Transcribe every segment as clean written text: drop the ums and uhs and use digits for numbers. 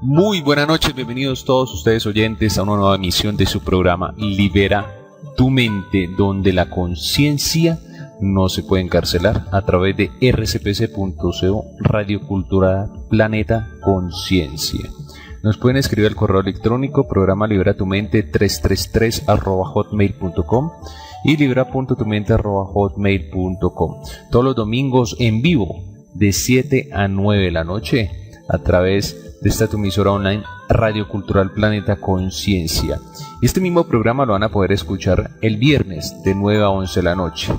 Muy buenas noches, bienvenidos todos ustedes oyentes a una nueva emisión de su programa Libera tu Mente, donde la conciencia no se puede encarcelar, a través de rcpc.co, Radio Cultura Planeta Conciencia. Nos pueden escribir al correo electrónico programa liberatumente 333@hotmail.com y libera.tumente@hotmail.com. Todos los domingos en vivo de 7 a 9 de la noche a través de esta tu emisora online Radio Cultural Planeta Conciencia. Este mismo programa lo van a poder escuchar el viernes de 9 a 11 de la noche,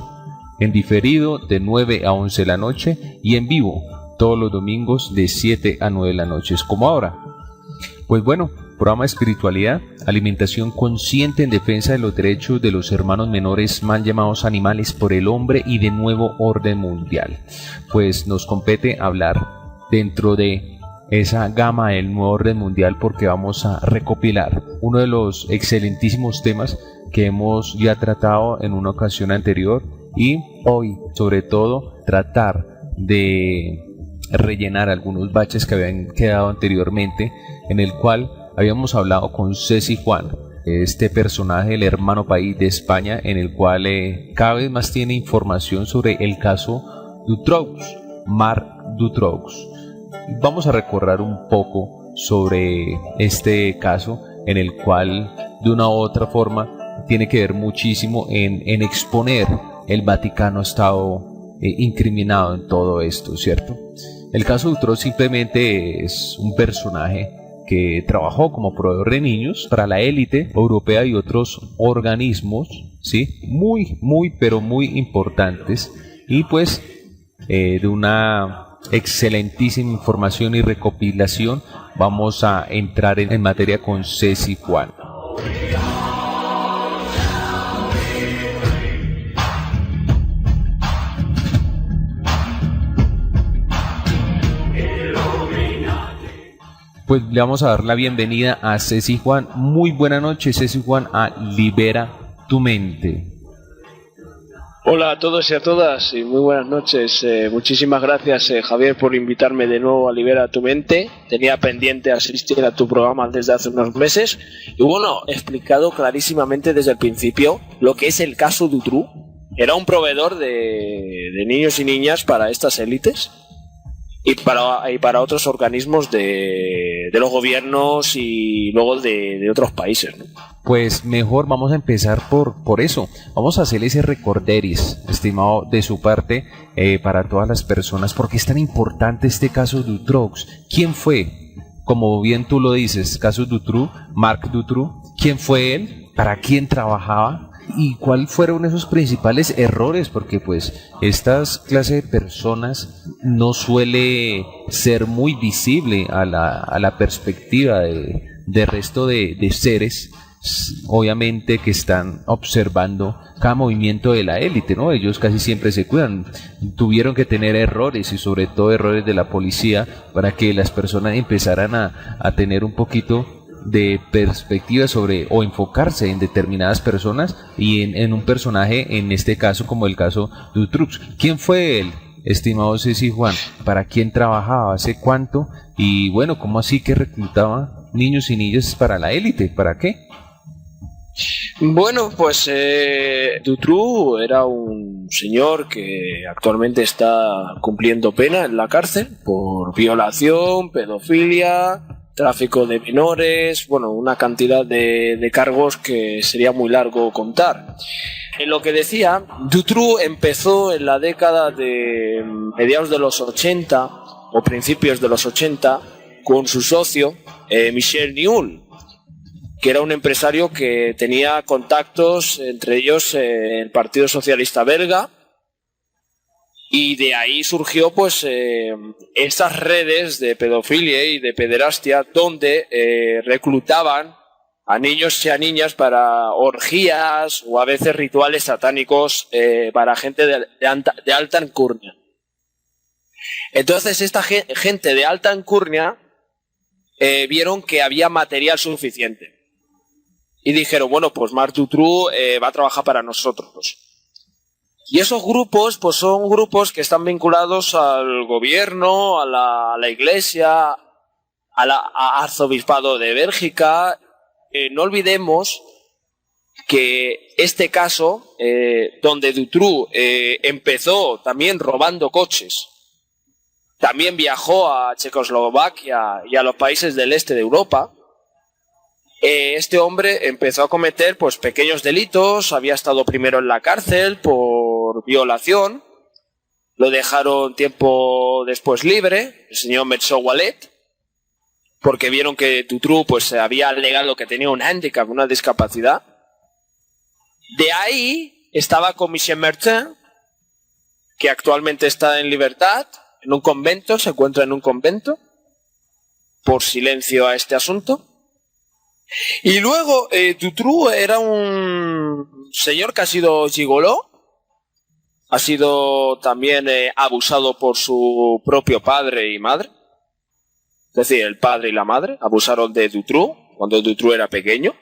en diferido de 9 a 11 de la noche y en vivo todos los domingos de 7 a 9 de la noche, es como ahora. Pues bueno, programa de espiritualidad, alimentación consciente en defensa de los derechos de los hermanos menores mal llamados animales por el hombre y de nuevo orden mundial. Pues nos compete hablar dentro de esa gama del nuevo orden mundial, porque vamos a recopilar uno de los excelentísimos temas que hemos ya tratado en una ocasión anterior y hoy sobre todo tratar de rellenar algunos baches que habían quedado anteriormente, en el cual habíamos hablado con Ceci Juan, este personaje, el hermano país de España, en el cual cada vez más tiene información sobre el caso Dutroux, Marc Dutroux. Vamos a recorrer un poco sobre este caso, en el cual de una u otra forma tiene que ver muchísimo en exponer el Vaticano ha estado incriminado en todo esto, ¿cierto? El caso Dutroux simplemente es un personaje que trabajó como proveedor de niños para la élite europea y otros organismos, ¿sí? Pero muy importantes, y pues de una excelentísima información y recopilación vamos a entrar en materia con Ceci Juan. Pues le vamos a dar la bienvenida a Ceci Juan. Muy buena noche, Ceci Juan, a Libera tu Mente. Hola a todos y a todas y muy buenas noches. Muchísimas gracias, Javier, por invitarme de nuevo a Libera tu Mente. Tenía pendiente asistir a tu programa desde hace unos meses y bueno, he explicado clarísimamente desde el principio lo que es el caso Dutroux. Era un proveedor de niños y niñas para estas élites y para otros organismos de los gobiernos y luego de otros países, ¿no? Pues mejor vamos a empezar por eso. Vamos a hacer ese recorderis, estimado, de su parte, para todas las personas, porque es tan importante este caso Dutroux. ¿Quién fue? Como bien tú lo dices, caso Dutroux, Marc Dutroux. ¿Quién fue él? ¿Para quién trabajaba? ¿Y cuáles fueron esos principales errores? Porque pues estas clases de personas no suele ser muy visible a la perspectiva de resto de seres, obviamente, que están observando cada movimiento de la élite, ¿no? Ellos casi siempre se cuidan. Tuvieron que tener errores, y sobre todo errores de la policía, para que las personas empezaran a tener un poquito de perspectiva sobre, o enfocarse en determinadas personas y en un personaje, en este caso como el caso Dutroux. ¿Quién fue él, estimado Ceci Juan? ¿Para quién trabajaba? ¿Hace cuánto? Y bueno, ¿cómo así que reclutaba niños y niñas para la élite? ¿Para qué? Bueno, pues Dutroux era un señor que actualmente está cumpliendo pena en la cárcel por violación, pedofilia, tráfico de menores, bueno, una cantidad de cargos que sería muy largo contar. En lo que decía, Dutroux empezó en la década de mediados de los 80 o principios de los 80 con su socio Michel Nihoul, que era un empresario que tenía contactos, entre ellos el Partido Socialista Belga, y de ahí surgió pues estas redes de pedofilia y de pederastia, donde reclutaban a niños y a niñas para orgías o a veces rituales satánicos para gente de alta alcurnia. Entonces esta gente de alta alcurnia vieron que había material suficiente y dijeron, bueno, pues Marc Dutroux va a trabajar para nosotros. Y esos grupos, pues son grupos que están vinculados al gobierno, a la iglesia, arzobispado de Bélgica. No olvidemos que este caso, donde Dutroux empezó también robando coches, también viajó a Checoslovaquia y a los países del este de Europa, este hombre empezó a cometer pues pequeños delitos. Había estado primero en la cárcel por violación, lo dejaron tiempo después libre, el señor Metso-Wallet, porque vieron que Dutroux pues había alegado que tenía un hándicap, una discapacidad. De ahí estaba con Michel Martin, que actualmente está en libertad, en un convento, se encuentra en un convento, por silencio a este asunto. Y luego Dutroux era un señor que ha sido gigoló, ha sido también abusado por su propio padre y madre. Es decir, el padre y la madre abusaron de Dutroux cuando Dutroux era pequeño.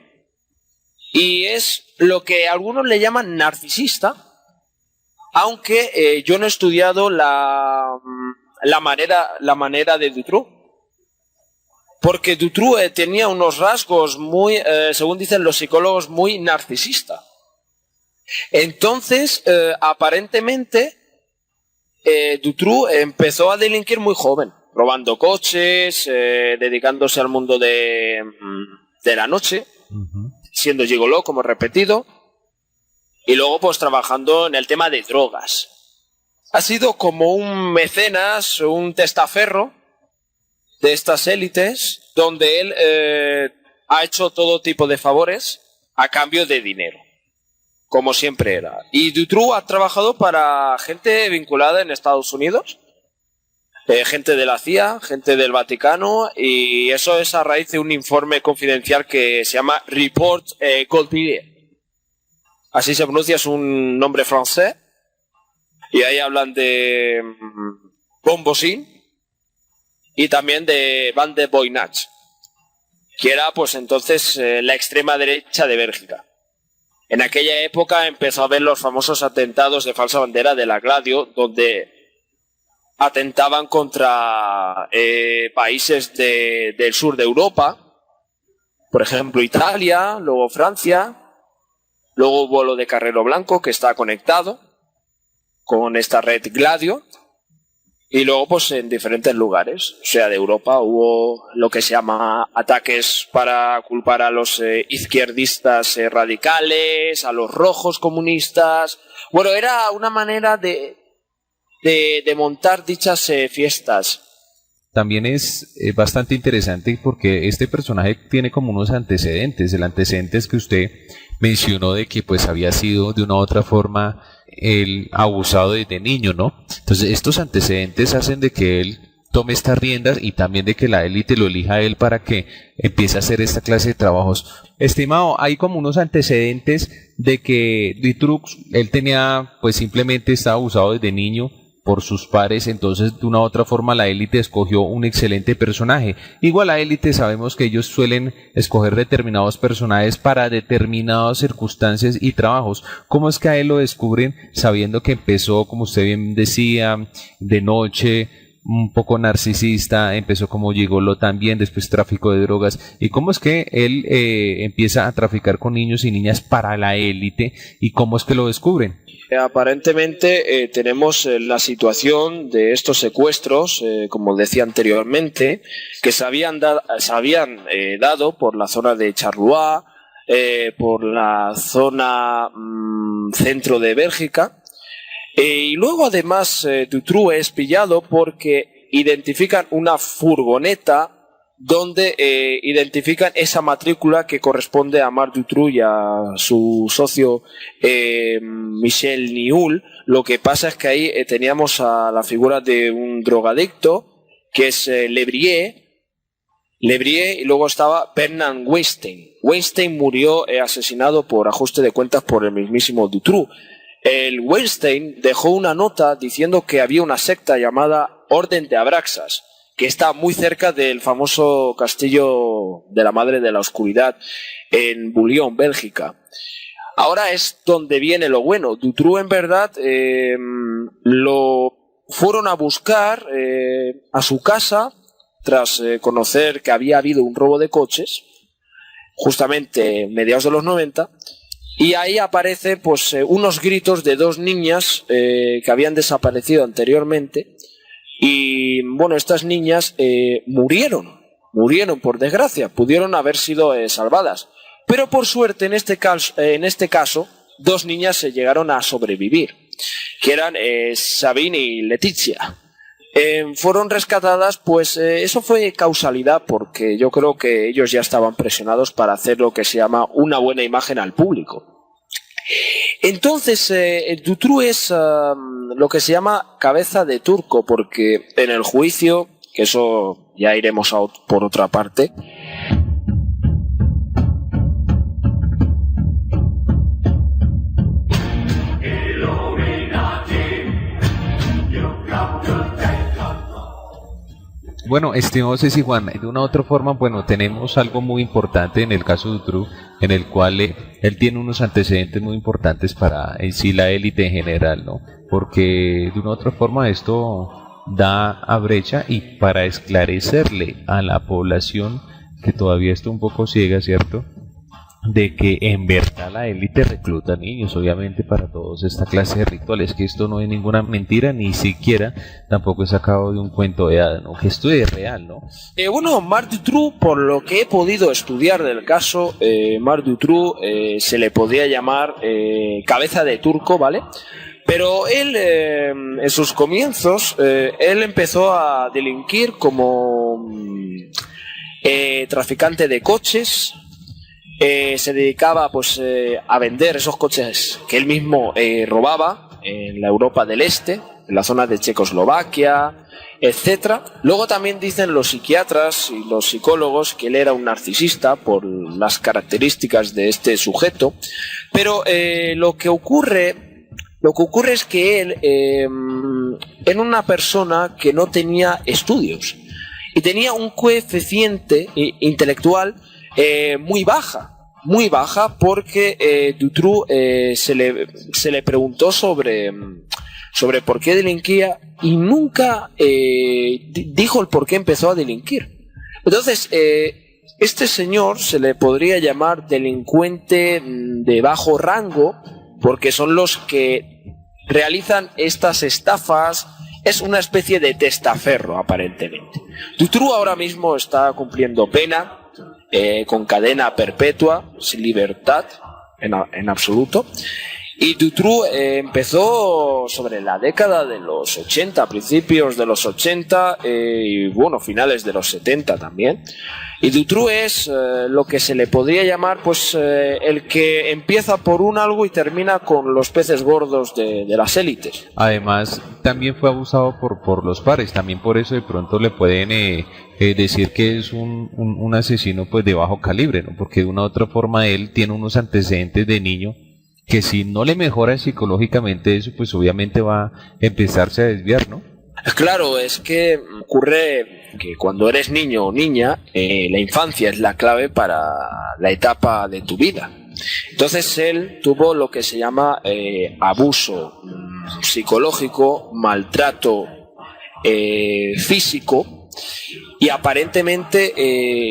Y es lo que algunos le llaman narcisista, aunque yo no he estudiado la manera de Dutroux. Porque Dutroux tenía unos rasgos muy, según dicen los psicólogos, muy narcisista. Entonces, aparentemente, Dutroux empezó a delinquir muy joven, robando coches, dedicándose al mundo de la noche, siendo gigoló, como he repetido, y luego pues trabajando en el tema de drogas. Ha sido como un mecenas, un testaferro de estas élites, donde él ha hecho todo tipo de favores a cambio de dinero, como siempre era. Y Dutroux ha trabajado para gente vinculada en Estados Unidos, gente de la CIA, gente del Vaticano, y eso es a raíz de un informe confidencial que se llama Report Goldberg. Así se pronuncia, es un nombre francés, y ahí hablan de Bombosin y también de Van de Boinach, que era pues entonces la extrema derecha de Bélgica. En aquella época empezó a haber los famosos atentados de falsa bandera de la Gladio, donde atentaban contra países del sur de Europa, por ejemplo Italia, luego Francia, luego hubo lo de Carrero Blanco, que está conectado con esta red Gladio, y luego pues en diferentes lugares, o sea, de Europa hubo lo que se llama ataques para culpar a los izquierdistas radicales, a los rojos comunistas. Bueno, era una manera de montar dichas fiestas. También es bastante interesante porque este personaje tiene como unos antecedentes. El antecedente es que usted mencionó de que pues había sido de una u otra forma el abusado desde niño, ¿no? Entonces estos antecedentes hacen de que él tome estas riendas y también de que la élite lo elija a él para que empiece a hacer esta clase de trabajos. Estimado, hay como unos antecedentes de que Dutroux, él tenía, pues simplemente estaba abusado desde niño por sus pares, entonces de una u otra forma la élite escogió un excelente personaje. Igual la élite sabemos que ellos suelen escoger determinados personajes para determinadas circunstancias y trabajos. ¿Cómo es que a él lo descubren sabiendo que empezó, como usted bien decía, de noche, un poco narcisista, empezó como gigolo también, después tráfico de drogas? ¿Y cómo es que él empieza a traficar con niños y niñas para la élite? ¿Y cómo es que lo descubren? Aparentemente tenemos la situación de estos secuestros, como decía anteriormente, que se habían dado por la zona de Charleroi, por la zona centro de Bélgica, y luego además Dutroux es pillado porque identifican una furgoneta donde identifican esa matrícula que corresponde a Marc Dutroux y a su socio Michel Nihoul. Lo que pasa es que ahí teníamos a la figura de un drogadicto, que es Le Brie, y luego estaba Bernard Weinstein. Weinstein murió asesinado por ajuste de cuentas por el mismísimo Dutroux. El Weinstein dejó una nota diciendo que había una secta llamada Orden de Abraxas, que está muy cerca del famoso castillo de la Madre de la Oscuridad en Bouillon, Bélgica. Ahora es donde viene lo bueno. Dutroux en verdad lo fueron a buscar a su casa tras conocer que había habido un robo de coches, justamente mediados de los 90, y ahí aparecen pues, unos gritos de dos niñas que habían desaparecido anteriormente, y bueno, estas niñas murieron por desgracia, pudieron haber sido salvadas, pero por suerte en este caso dos niñas se llegaron a sobrevivir, que eran Sabine y Leticia. Fueron rescatadas, pues eso fue causalidad, porque yo creo que ellos ya estaban presionados para hacer lo que se llama una buena imagen al público. Entonces, Dutroux es lo que se llama cabeza de turco, porque en el juicio, que eso ya iremos por otra parte, Bueno, estimado Ceci Juan, de una u otra forma, bueno, tenemos algo muy importante en el caso de Dutroux, en el cual él tiene unos antecedentes muy importantes para en sí la élite en general, ¿no? Porque de una u otra forma esto da a brecha y para esclarecerle a la población que todavía está un poco ciega, ¿cierto?, de que en verdad la élite recluta niños, obviamente, para todos esta clase de rituales, que esto no es ninguna mentira, ni siquiera tampoco es sacado de un cuento de hadas, ¿no? Que esto es real, ¿no? Bueno, Marc Dutroux, por lo que he podido estudiar del caso, Marc Dutroux se le podría llamar cabeza de turco, ¿vale? Pero él, en sus comienzos, él empezó a delinquir como traficante de coches. Se dedicaba pues a vender esos coches que él mismo robaba en la Europa del Este, en la zona de Checoslovaquia, etcétera. Luego también dicen los psiquiatras y los psicólogos que él era un narcisista por las características de este sujeto, pero lo que ocurre es que él era una persona que no tenía estudios y tenía un coeficiente intelectual muy baja, porque Dutroux se le preguntó sobre por qué delinquía y nunca dijo el por qué empezó a delinquir. Entonces, este señor se le podría llamar delincuente de bajo rango, porque son los que realizan estas estafas. Es una especie de testaferro, aparentemente. Dutroux ahora mismo está cumpliendo pena, con cadena perpetua, sin libertad en absoluto. Y Dutroux empezó sobre la década de los 80, principios de los 80 y bueno, finales de los 70 también. Y Dutroux es lo que se le podría llamar pues el que empieza por un algo y termina con los peces gordos de las élites. Además, también fue abusado por los pares, también por eso de pronto le pueden decir que es un asesino pues de bajo calibre, ¿no? Porque de una u otra forma él tiene unos antecedentes de niño que si no le mejora psicológicamente eso, pues obviamente va a empezarse a desviar, ¿no? Claro, es que ocurre que cuando eres niño o niña, la infancia es la clave para la etapa de tu vida. Entonces él tuvo lo que se llama abuso psicológico, maltrato físico y aparentemente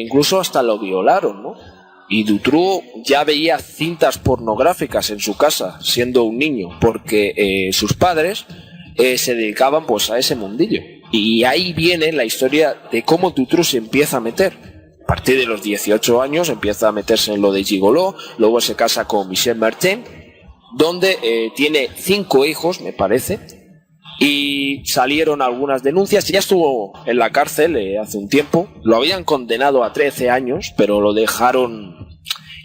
incluso hasta lo violaron, ¿no? Y Dutroux ya veía cintas pornográficas en su casa siendo un niño porque sus padres se dedicaban pues a ese mundillo. Y ahí viene la historia de cómo Dutroux se empieza a meter. A partir de los 18 años empieza a meterse en lo de gigoló, luego se casa con Michel Martin, donde tiene 5 hijos, me parece, y salieron algunas denuncias. Ya estuvo en la cárcel hace un tiempo, lo habían condenado a 13 años, pero lo dejaron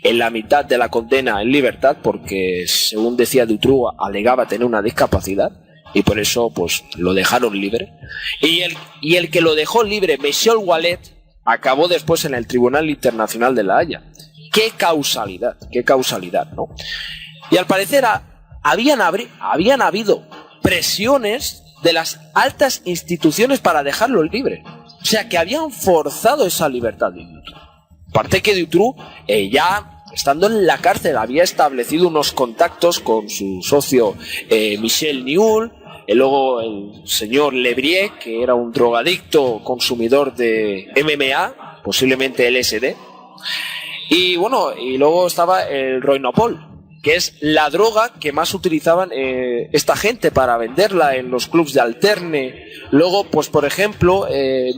en la mitad de la condena en libertad porque, según decía Dutroux, alegaba tener una discapacidad. Y por eso pues lo dejaron libre. Y el que lo dejó libre, Michel Wallet, acabó después en el Tribunal Internacional de La Haya. Qué causalidad, ¿no? Y al parecer habían habido presiones de las altas instituciones para dejarlo libre. O sea, que habían forzado esa libertad de Dutroux. Aparte que Dutroux ya estando en la cárcel había establecido unos contactos con su socio Michel Niul, luego el señor Lebrier, que era un drogadicto consumidor de MMA, posiblemente LSD. Y bueno, y luego estaba el Roinopol, que es la droga que más utilizaban esta gente para venderla en los clubs de alterne. Luego, pues por ejemplo,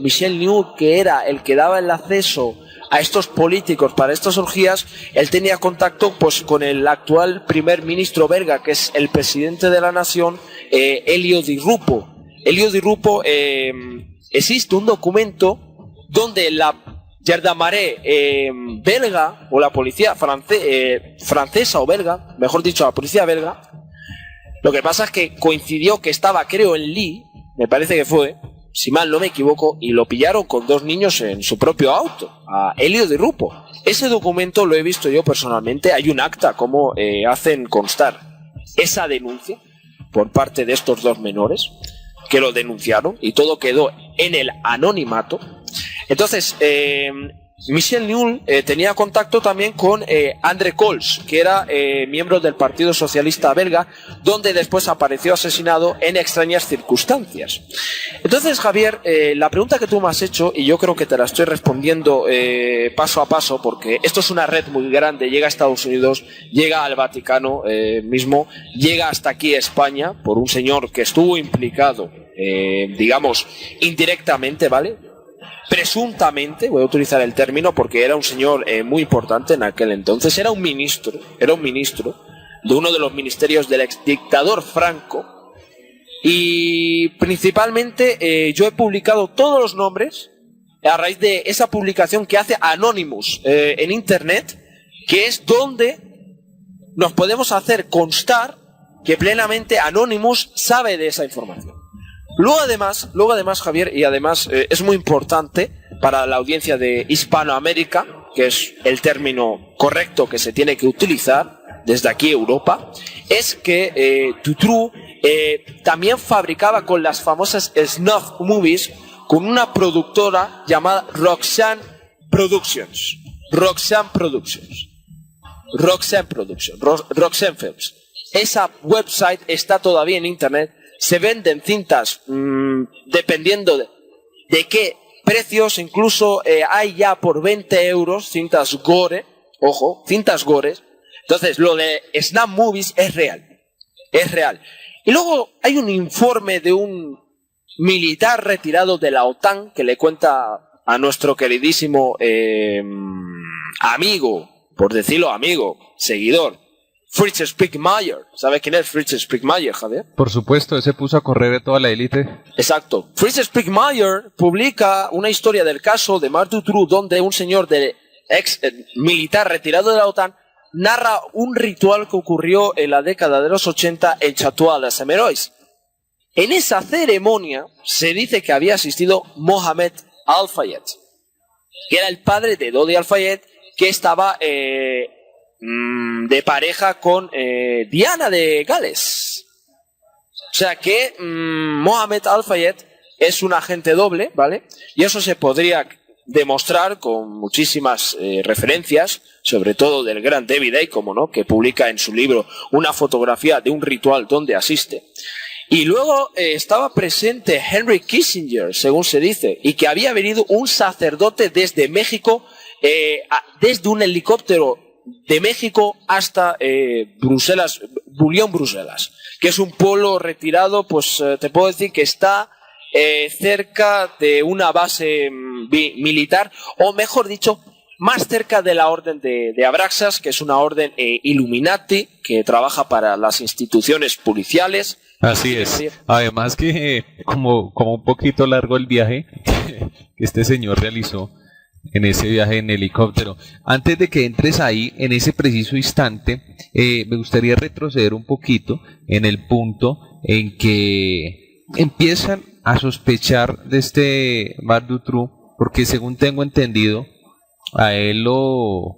Michel Nihoul, que era el que daba el acceso a estos políticos para estas orgías, él tenía contacto pues con el actual primer ministro belga, que es el presidente de la nación, Elio Di Rupo. Elio Di Rupo, existe un documento donde la gendarmerie belga, o la policía francesa o belga, mejor dicho, la policía belga, lo que pasa es que coincidió que estaba, creo, en Lille, me parece que fue, si mal no me equivoco, y lo pillaron con 2 niños en su propio auto, a Elio Di Rupo. Ese documento lo he visto yo personalmente, hay un acta como hacen constar esa denuncia por parte de estos 2 menores que lo denunciaron, y todo quedó en el anonimato. Entonces, Michel Nihoul tenía contacto también con André Cols, que era miembro del Partido Socialista belga, donde después apareció asesinado en extrañas circunstancias. Entonces, Javier, la pregunta que tú me has hecho, y yo creo que te la estoy respondiendo paso a paso, porque esto es una red muy grande, llega a Estados Unidos, llega al Vaticano mismo, llega hasta aquí a España, por un señor que estuvo implicado, digamos, indirectamente, ¿vale? Presuntamente, voy a utilizar el término porque era un señor muy importante en aquel entonces, era un ministro de uno de los ministerios del exdictador Franco, y principalmente yo he publicado todos los nombres a raíz de esa publicación que hace Anonymous en internet, que es donde nos podemos hacer constar que plenamente Anonymous sabe de esa información. Luego además, Javier, y además es muy importante para la audiencia de Hispanoamérica, que es el término correcto que se tiene que utilizar desde aquí Europa, es que Dutroux también fabricaba con las famosas snuff movies con una productora llamada Roxanne Films. Esa website está todavía en internet. Se venden cintas dependiendo de qué precios, incluso hay ya por 20 euros cintas gore, ojo, cintas gores. Entonces lo de Snap Movies es real. Y luego hay un informe de un militar retirado de la OTAN que le cuenta a nuestro queridísimo amigo, por decirlo amigo, seguidor, Fritz Springmeier. ¿Sabes quién es Fritz Springmeier, Javier? Por supuesto, ese puso a correr de toda la élite. Exacto. Fritz Springmeier publica una historia del caso de Marc Dutroux, donde un señor de ex militar retirado de la OTAN narra un ritual que ocurrió en la década de los 80 en Château-les-Semerois. En esa ceremonia se dice que había asistido Mohamed Al-Fayed, que era el padre de Dodi Al-Fayed, que estaba de pareja con Diana de Gales. O sea que Mohamed Al-Fayed es un agente doble, ¿vale? Y eso se podría demostrar con muchísimas referencias, sobre todo del gran David Icke, como no, que publica en su libro una fotografía de un ritual donde asiste. Y luego estaba presente Henry Kissinger, según se dice, y que había venido un sacerdote desde México, desde un helicóptero de México hasta Bruselas, Boulogne-Bruselas, que es un pueblo retirado, pues te puedo decir que está cerca de una base militar, o mejor dicho, más cerca de la orden de Abraxas, que es una orden Illuminati que trabaja para las instituciones policiales. Así es. Además que como un poquito largo el viaje que este señor realizó en ese viaje en helicóptero. Antes de que entres ahí, en ese preciso instante, me gustaría retroceder un poquito en el punto en que empiezan a sospechar de este Marc Dutroux, porque según tengo entendido, a él lo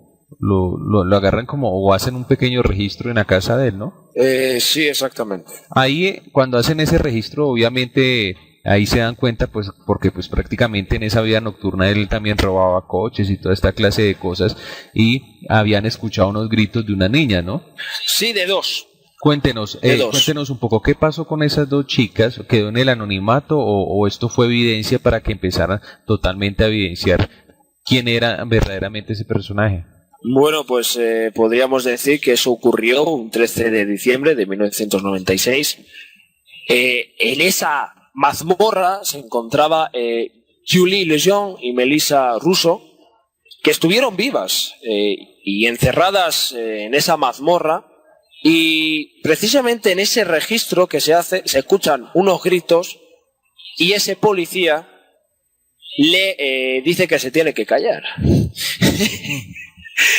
agarran como, o hacen un pequeño registro en la casa de él, ¿no? Sí, exactamente. Ahí, cuando hacen ese registro, obviamente ahí se dan cuenta, pues, porque pues prácticamente en esa vida nocturna él también robaba coches y toda esta clase de cosas, y habían escuchado unos gritos de una niña, ¿no? Sí, de dos. Cuéntenos, cuéntenos un poco, ¿qué pasó con esas dos chicas? ¿Quedó en el anonimato o esto fue evidencia para que empezaran totalmente a evidenciar quién era verdaderamente ese personaje? Bueno, pues podríamos decir que eso ocurrió un 13 de diciembre de 1996. En esa mazmorra se encontraba Julie Lejeune y Melissa Russo, que estuvieron vivas y encerradas en esa mazmorra, y precisamente en ese registro que se hace se escuchan unos gritos y ese policía le dice que se tiene que callar.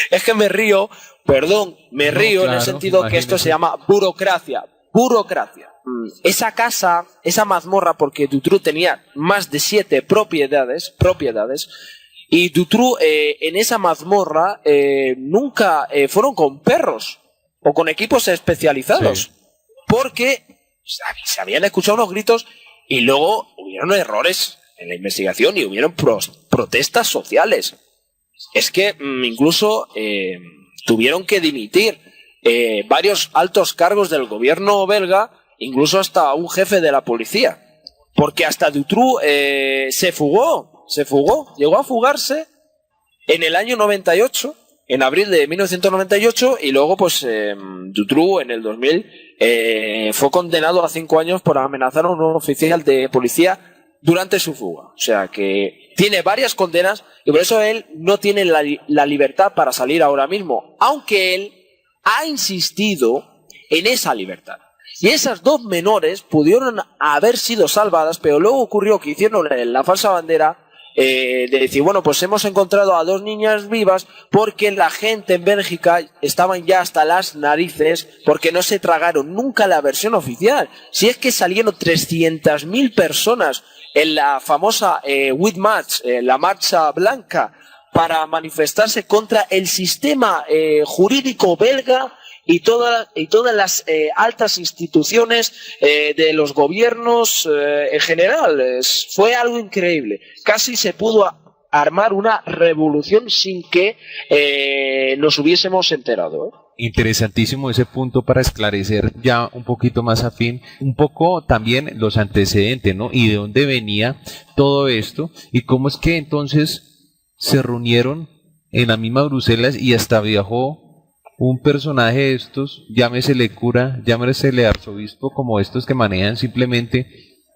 Es que me río, perdón, me río en el sentido que esto se llama burocracia. Esa casa, esa mazmorra, porque Dutroux tenía más de 7 propiedades, y Dutroux en esa mazmorra nunca fueron con perros o con equipos especializados, porque se habían escuchado unos gritos y luego hubieron errores en la investigación y hubieron protestas sociales. Es que incluso tuvieron que dimitir varios altos cargos del gobierno belga, incluso hasta un jefe de la policía, porque hasta Dutroux se fugó, llegó a fugarse en el año 98, en abril de 1998, y luego pues Dutroux en el 2000 fue condenado a 5 años por amenazar a un oficial de policía durante su fuga. O sea que tiene varias condenas y por eso él no tiene la libertad para salir ahora mismo, aunque él ha insistido en esa libertad. Y esas dos menores pudieron haber sido salvadas, pero luego ocurrió que hicieron la falsa bandera de decir, bueno, pues hemos encontrado a 2 niñas vivas porque la gente en Bélgica estaban ya hasta las narices porque no se tragaron nunca la versión oficial. Si es que salieron 300.000 personas en la famosa White March, la marcha blanca, para manifestarse contra el sistema jurídico belga y todas las altas instituciones de los gobiernos en general. Fue algo increíble. Casi se pudo armar una revolución sin que nos hubiésemos enterado. Interesantísimo ese punto para esclarecer ya un poquito más afín, un poco también los antecedentes, ¿no? Y de dónde venía todo esto y cómo es que entonces se reunieron en la misma Bruselas y hasta viajó un personaje de estos, llámesele cura, llámesele arzobispo, como estos que manejan simplemente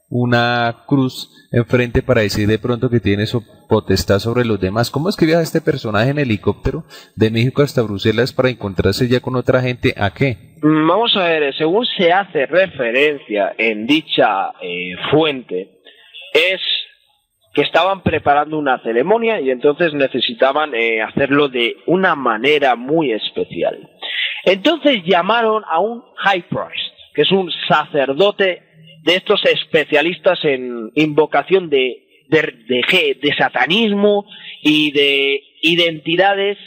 una cruz enfrente para decir de pronto que tiene su potestad sobre los demás. ¿Cómo es que viaja este personaje en helicóptero de México hasta Bruselas para encontrarse ya con otra gente? ¿A qué? Vamos a ver, según se hace referencia en dicha fuente, es que estaban preparando una ceremonia y entonces necesitaban hacerlo de una manera muy especial. Entonces llamaron a un high priest, que es un sacerdote de estos especialistas en invocación de satanismo y de identidades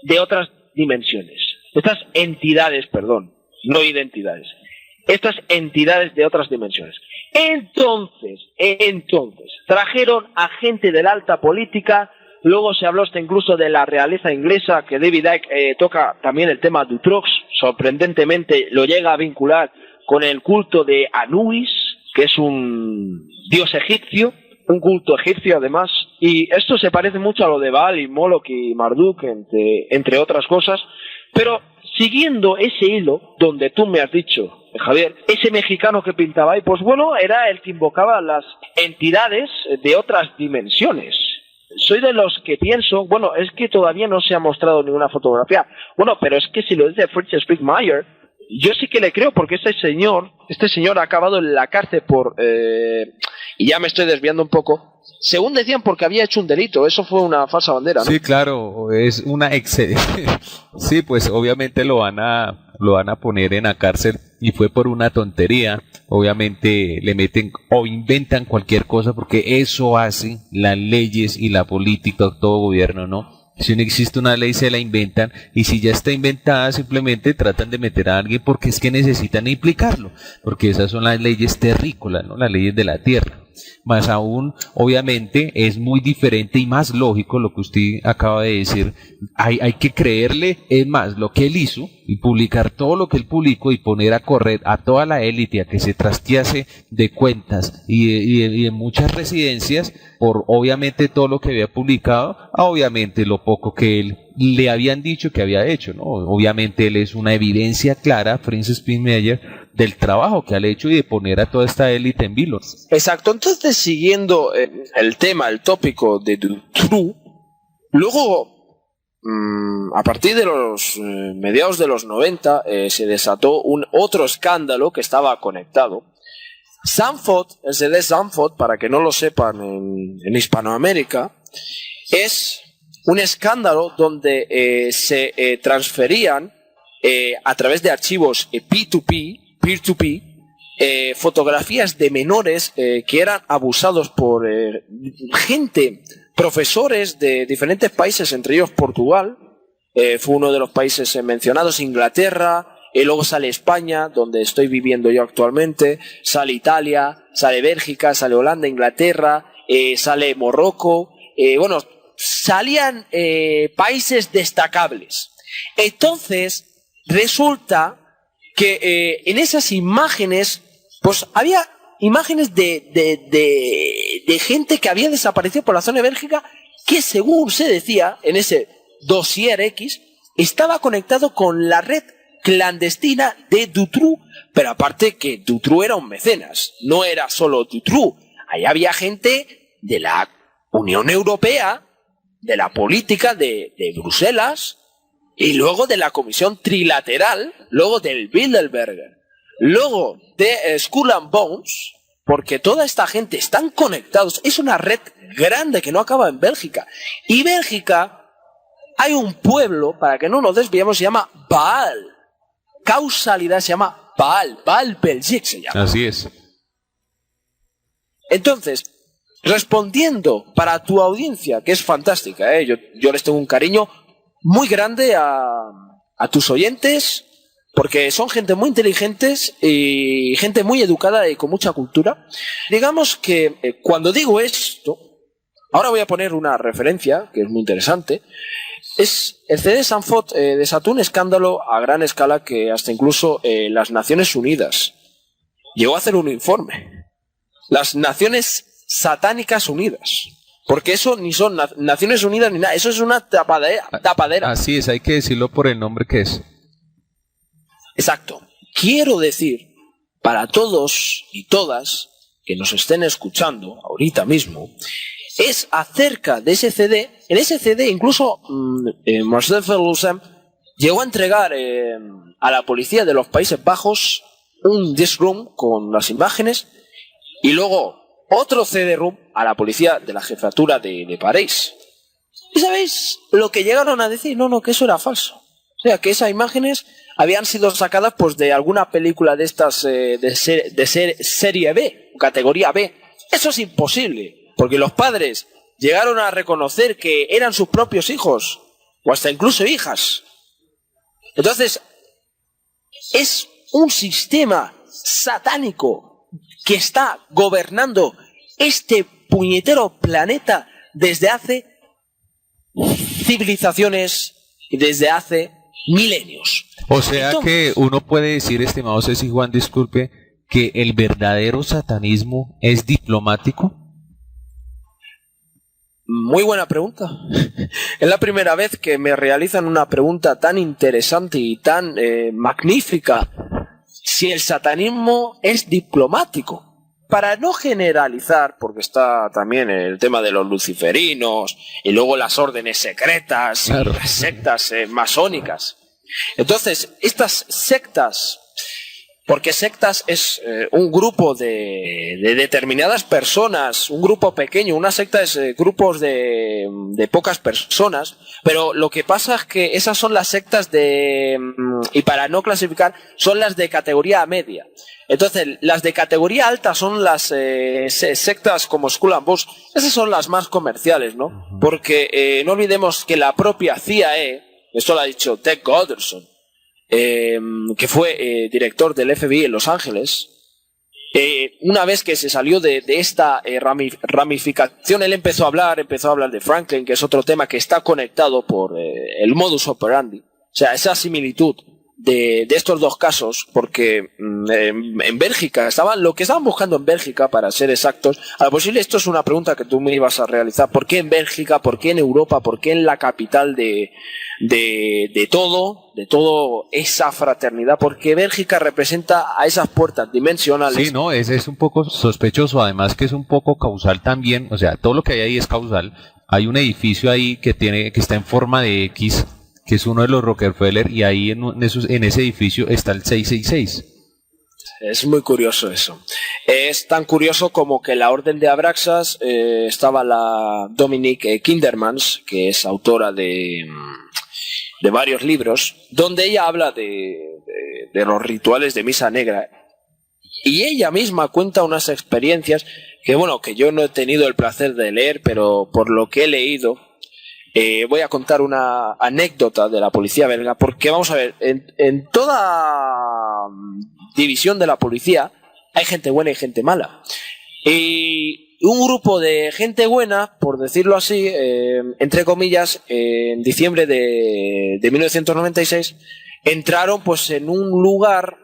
de otras dimensiones. Estas entidades, perdón, no identidades. Estas entidades de otras dimensiones. Entonces, trajeron a gente de la alta política, luego se habló hasta incluso de la realeza inglesa, que David Icke toca también el tema de Dutroux, sorprendentemente lo llega a vincular con el culto de Anubis, que es un dios egipcio, un culto egipcio además, y esto se parece mucho a lo de Baal y Moloch y Marduk, entre otras cosas, pero siguiendo ese hilo donde tú me has dicho, Javier, ese mexicano que pintaba ahí, pues bueno, era el que invocaba las entidades de otras dimensiones. Soy de los que pienso, bueno, es que todavía no se ha mostrado ninguna fotografía. Bueno, pero es que si lo dice Fritz Springmeier, yo sí que le creo, porque este señor ha acabado en la cárcel por, y ya me estoy desviando un poco, según decían porque había hecho un delito. Eso fue una falsa bandera, ¿no? Sí, claro, es una sí, pues obviamente lo van a poner en la cárcel y fue por una tontería. Obviamente le meten o inventan cualquier cosa porque eso hace las leyes y la política, todo gobierno, ¿no? Si no existe una ley se la inventan y si ya está inventada simplemente tratan de meter a alguien porque es que necesitan implicarlo, porque esas son las leyes terrícolas, ¿no? Las leyes de la tierra. Más aún, obviamente, es muy diferente y más lógico lo que usted acaba de decir. Hay que creerle, es más, lo que él hizo y publicar todo lo que él publicó y poner a correr a toda la élite a que se trastease de cuentas y de muchas residencias por obviamente todo lo que había publicado, a obviamente lo poco que él le habían dicho que había hecho, ¿no? Obviamente él es una evidencia clara, Francis P. Meyer, del trabajo que ha hecho y de poner a toda esta élite en vilo. Exacto, entonces siguiendo el tópico de Dutroux, luego a partir de los mediados de los 90 se desató otro escándalo que estaba conectado. Sanford, el CD Sanford, para que no lo sepan en Hispanoamérica, es un escándalo donde se transferían a través de archivos P2P, peer-to-peer, fotografías de menores que eran abusados por gente, profesores de diferentes países, entre ellos Portugal, fue uno de los países mencionados, Inglaterra, luego sale España, donde estoy viviendo yo actualmente, sale Italia, sale Bélgica, sale Holanda, Inglaterra, sale Morroco, bueno, salían países destacables. Entonces, resulta que en esas imágenes, pues había imágenes de gente que había desaparecido por la zona de Bélgica, que según se decía en ese dossier X, estaba conectado con la red clandestina de Dutroux, pero aparte que Dutroux era un mecenas, no era solo Dutroux, ahí había gente de la Unión Europea, de la política de Bruselas, y luego de la Comisión Trilateral, luego del Bilderberger, luego de Skull and Bones, porque toda esta gente están conectados, es una red grande que no acaba en Bélgica, y Bélgica hay un pueblo, para que no nos desviemos, se llama Baal, causalidad se llama Baal Belgique se llama. Así es. Entonces, respondiendo para tu audiencia, que es fantástica, yo les tengo un cariño muy grande a tus oyentes, porque son gente muy inteligentes y gente muy educada y con mucha cultura. Digamos que cuando digo esto, ahora voy a poner una referencia que es muy interesante. Es el CD Sanford desató un escándalo a gran escala que hasta incluso las Naciones Unidas llegó a hacer un informe. Las Naciones Satánicas Unidas. Porque eso ni son Naciones Unidas ni nada, eso es una tapadera. Así es, hay que decirlo por el nombre que es. Exacto. Quiero decir, para todos y todas que nos estén escuchando ahorita mismo, es acerca de ese CD. En ese CD incluso Marcel Verloesem llegó a entregar a la policía de los Países Bajos un disc room con las imágenes y luego otro CD-ROOM a la policía de la jefatura de París. ¿Y sabéis lo que llegaron a decir? No, que eso era falso. O sea, que esas imágenes habían sido sacadas pues de alguna película de estas de serie B, categoría B. Eso es imposible, porque los padres llegaron a reconocer que eran sus propios hijos, o hasta incluso hijas. Entonces, es un sistema satánico que está gobernando este puñetero planeta desde hace civilizaciones y desde hace milenios. O sea, entonces, que uno puede decir, estimado Ceci Juan, disculpe, que el verdadero satanismo es diplomático. Muy buena pregunta. Es la primera vez que me realizan una pregunta tan interesante y tan magnífica. Si el satanismo es diplomático. Para no generalizar, porque está también el tema de los luciferinos y luego las órdenes secretas, claro, y las sectas masónicas. Entonces, estas sectas, porque sectas es un grupo de determinadas personas, un grupo pequeño, una secta es grupos de pocas personas, pero lo que pasa es que esas son las sectas y para no clasificar, son las de categoría media. Entonces, las de categoría alta son las sectas como Skull and Bones, esas son las más comerciales, ¿no? Porque no olvidemos que la propia CIA, esto lo ha dicho Ted Gunderson, que fue director del FBI en Los Ángeles, Una vez que se salió de esta ramificación, él empezó a hablar de Franklin, que es otro tema que está conectado por el modus operandi. O sea, esa similitud de estos dos casos, porque en Bélgica lo que estaban buscando en Bélgica, para ser exactos, a lo posible esto es una pregunta que tú me ibas a realizar: ¿por qué en Bélgica? ¿Por qué en Europa? ¿Por qué en la capital de todo esa fraternidad? Porque Bélgica representa a esas puertas dimensionales. Sí, no, es un poco sospechoso, además que es un poco causal también, o sea, todo lo que hay ahí es causal. Hay un edificio ahí que está en forma de X, que es uno de los Rockefeller, y ahí en ese edificio está el 666. Es muy curioso eso. Es tan curioso como que en la Orden de Abraxas estaba la Dominique Kindermans, que es autora de varios libros, donde ella habla de los rituales de misa negra, y ella misma cuenta unas experiencias que yo no he tenido el placer de leer, pero por lo que he leído, voy a contar una anécdota de la policía belga, porque vamos a ver, en toda división de la policía hay gente buena y gente mala. Y un grupo de gente buena, por decirlo así, entre comillas, en diciembre de 1996, entraron pues en un lugar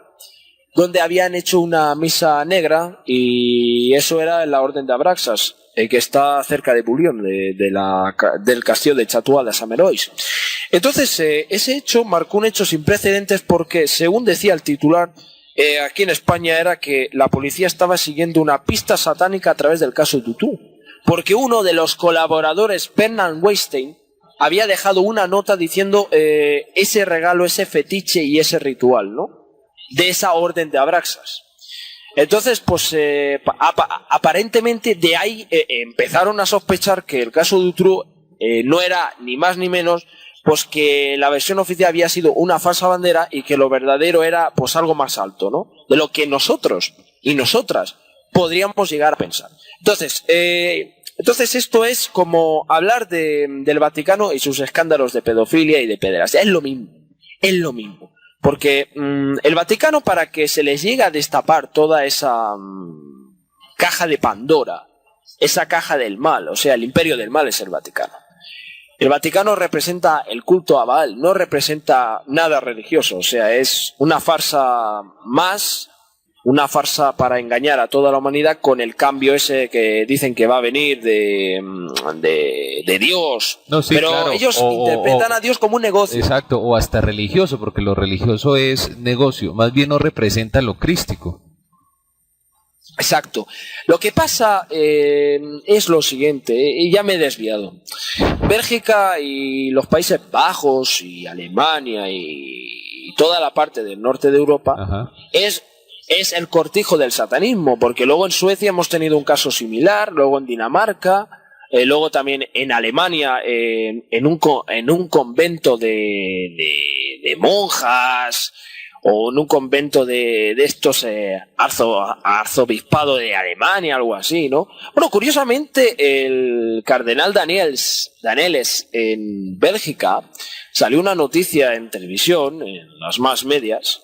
donde habían hecho una misa negra, y eso era en la Orden de Abraxas, que está cerca de Bouillon, del castillo de Château-de-Samerois. Entonces, ese hecho marcó un hecho sin precedentes, porque, según decía el titular, aquí en España era que la policía estaba siguiendo una pista satánica a través del caso Dutroux, porque uno de los colaboradores, Bernard Weinstein, había dejado una nota diciendo ese regalo, ese fetiche y ese ritual, ¿no?, de esa Orden de Abraxas. Entonces, pues aparentemente de ahí empezaron a sospechar que el caso Dutroux no era ni más ni menos pues que la versión oficial había sido una falsa bandera, y que lo verdadero era pues algo más alto, ¿no?, de lo que nosotros y nosotras podríamos llegar a pensar. Entonces esto es como hablar del Vaticano y sus escándalos de pedofilia y de pederastia. Es lo mismo. Porque el Vaticano, para que se les llegue a destapar toda esa caja de Pandora, esa caja del mal, o sea, el imperio del mal es el Vaticano. El Vaticano representa el culto a Baal, no representa nada religioso, o sea, es una farsa más, una farsa para engañar a toda la humanidad, con el cambio ese que dicen que va a venir de Dios. No, sí, pero claro. Ellos interpretan a Dios como un negocio. Exacto, o hasta religioso, porque lo religioso es negocio, más bien no representa lo crístico. Exacto. Lo que pasa es lo siguiente, y ya me he desviado. Bélgica y los Países Bajos y Alemania y toda la parte del norte de Europa, ajá, es el cortijo del satanismo, porque luego en Suecia hemos tenido un caso similar, luego en Dinamarca, luego también en Alemania, en un convento de monjas, o en un convento de estos arzobispado de Alemania, algo así, ¿no? Bueno, curiosamente, el cardenal Danieles en Bélgica, salió una noticia en televisión, en las más medias,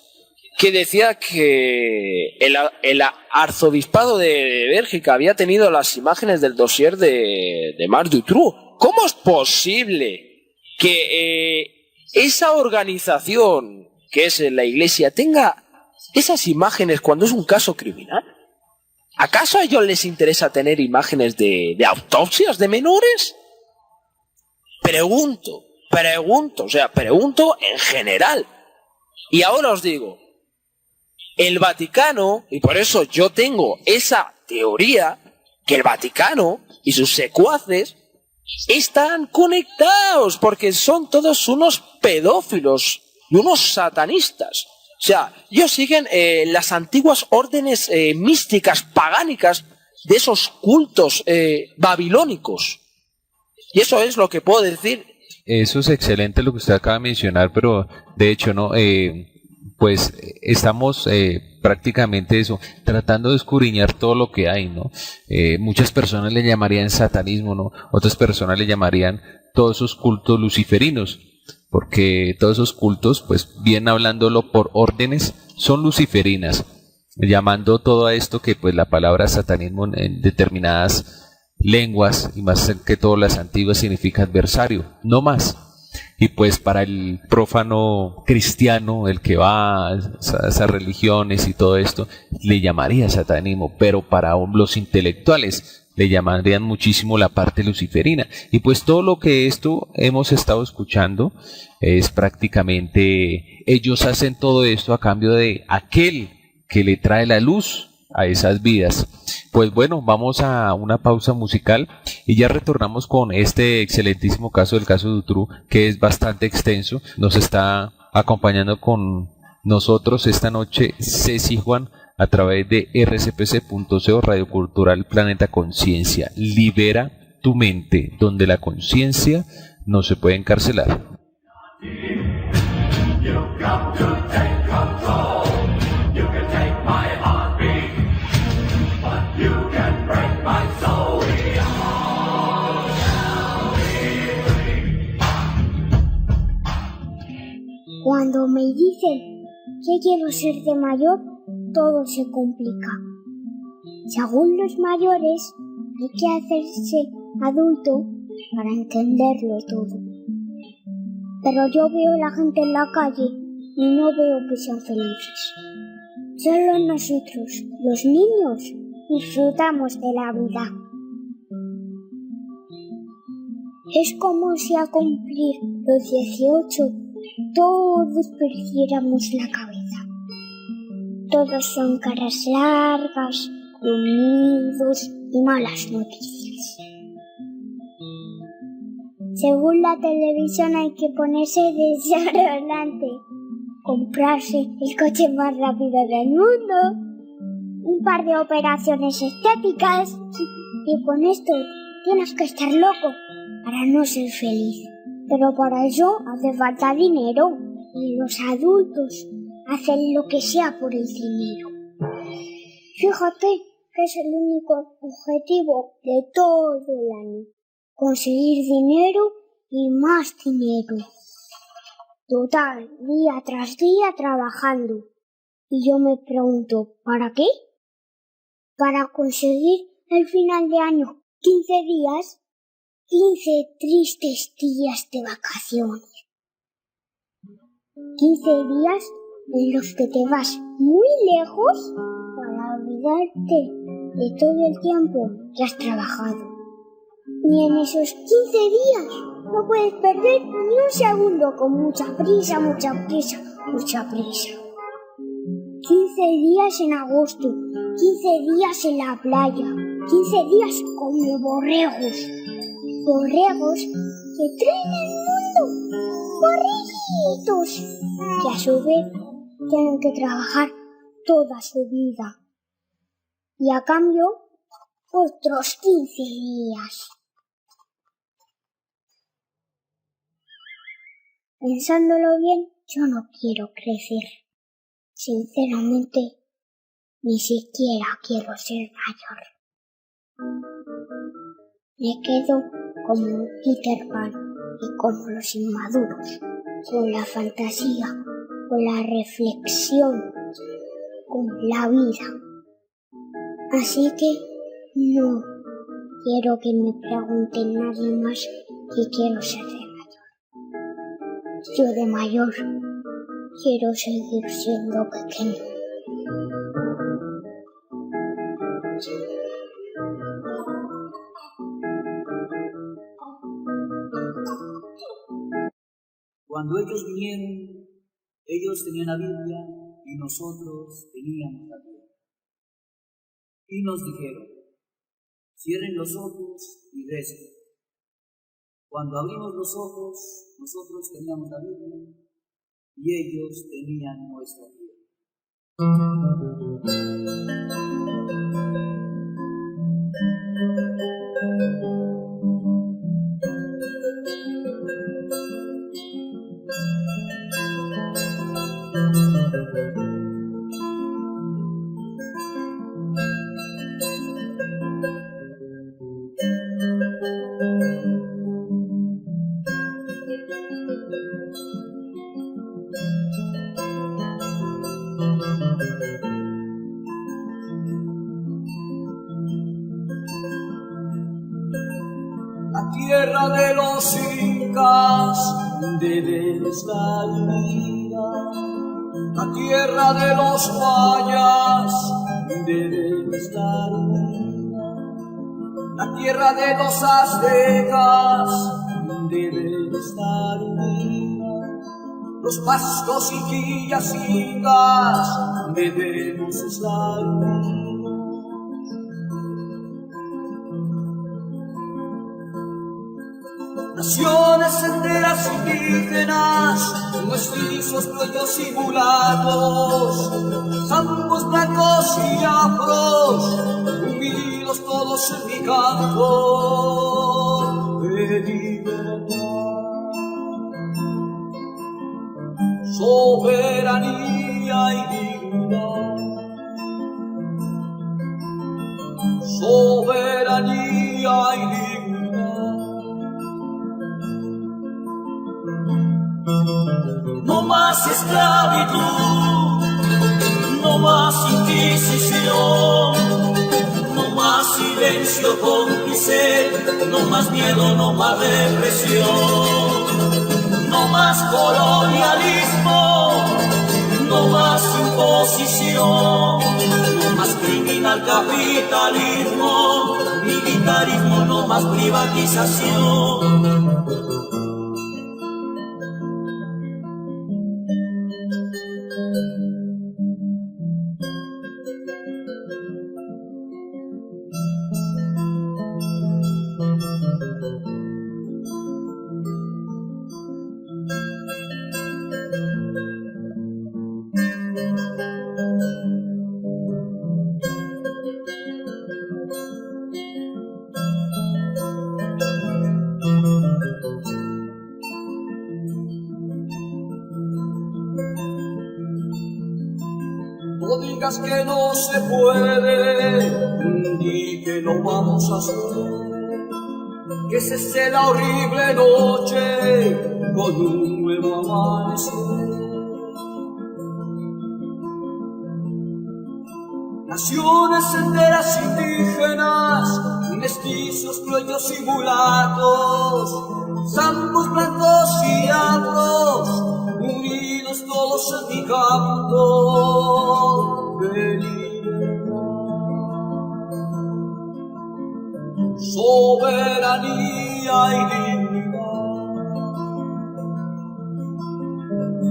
que decía que el arzobispado de Bélgica había tenido las imágenes del dossier de Marc Dutroux. ¿Cómo es posible que esa organización, que es la Iglesia, tenga esas imágenes cuando es un caso criminal? ¿Acaso a ellos les interesa tener imágenes de autopsias de menores? Pregunto, en general. Y ahora os digo, el Vaticano, y por eso yo tengo esa teoría, que el Vaticano y sus secuaces están conectados, porque son todos unos pedófilos y unos satanistas. O sea, ellos siguen las antiguas órdenes místicas, pagánicas, de esos cultos babilónicos. Y eso es lo que puedo decir. Eso es excelente lo que usted acaba de mencionar, pero de hecho, ¿no? Pues estamos prácticamente eso, tratando de escudriñar todo lo que hay, ¿no? Muchas personas le llamarían satanismo, ¿no? Otras personas le llamarían todos esos cultos luciferinos, porque todos esos cultos, pues bien hablándolo por órdenes, son luciferinas. llamando todo esto que pues la palabra satanismo en determinadas lenguas, y más que todo las antiguas, significa adversario, no más. Y pues para el prófano cristiano, el que va a esas religiones y todo esto, le llamaría satanismo, pero para los intelectuales le llamarían muchísimo la parte luciferina. Y pues todo lo que esto hemos estado escuchando es prácticamente, ellos hacen todo esto a cambio de aquel que le trae la luz a esas vidas. Pues bueno, vamos a una pausa musical y ya retornamos con este excelentísimo caso, el caso de Dutroux, que es bastante extenso. Nos está acompañando con nosotros esta noche Ceci Juan a través de rcpc.co, Radio Cultural Planeta Conciencia. Libera tu mente, donde la conciencia no se puede encarcelar. Cuando me dicen que quiero ser de mayor, todo se complica. Según los mayores, hay que hacerse adulto para entenderlo todo. Pero yo veo a la gente en la calle y no veo que sean felices. Solo nosotros, los niños, disfrutamos de la vida. Es como si al cumplir los 18 todos perdiéramos la cabeza. Todos son caras largas, gruñidos y malas noticias. Según la televisión hay que ponerse desodorante, comprarse el coche más rápido del mundo, un par de operaciones estéticas y con esto tienes que estar loco para no ser feliz. Pero para eso hace falta dinero y los adultos hacen lo que sea por el dinero. Fíjate que es el único objetivo de todo el año: conseguir dinero y más dinero. Total, día tras día trabajando. Y yo me pregunto, ¿para qué? Para conseguir el final de año 15 días, 15 tristes días de vacaciones. 15 días en los que te vas muy lejos para olvidarte de todo el tiempo que has trabajado. Y en esos 15 días no puedes perder ni un segundo con mucha prisa, mucha prisa, mucha prisa. 15 días en agosto, 15 días en la playa, 15 días como borregos. Borregos que traen al mundo borreguitos que a su vez tienen que trabajar toda su vida. Y a cambio, otros 15 días. Pensándolo bien, yo no quiero crecer. Sinceramente, ni siquiera quiero ser mayor. Me quedo como Peter Pan y como los inmaduros, con la fantasía, con la reflexión, con la vida. Así que no quiero que me pregunten nadie más que quiero ser de mayor. Yo de mayor quiero seguir siendo pequeño. Cuando ellos vinieron, ellos tenían la Biblia y nosotros teníamos la Biblia. Y nos dijeron, cierren los ojos y recen. Cuando abrimos los ojos, nosotros teníamos la Biblia y ellos tenían nuestra Biblia. tierra de los incas debe estar unida, la tierra de los mayas debe estar unida, la tierra de los aztecas debe estar unida, los pastos y quillas incas debemos estar unidos. Naciones enteras indígenas, mestizos, criollos y mulatos, zambos, blancos y afros, unidos todos en mi canto de libertad. Soberanía y dignidad, soberanía y dignidad. No más esclavitud, no más inquisición, no más silencio cómplice, no más miedo, no más represión, no más colonialismo, no más imposición, no más criminal capitalismo, militarismo, no más privatización. No digas que no se puede, ni que no vamos a hacer, que cese la horrible noche con un nuevo amanecer. Naciones enteras indígenas, mestizos, criollos y mulatos, zambos, blancos y afros, unidos todos en mi canto de libertad. Soberanía y dignidad,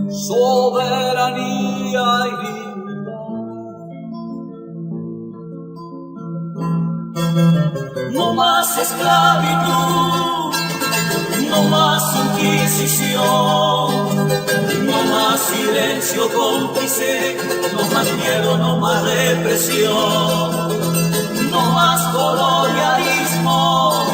soberanía y dignidad. No más esclavitud, no más inquisición, no más silencio cómplice, no más miedo, no más represión, no más colonialismo,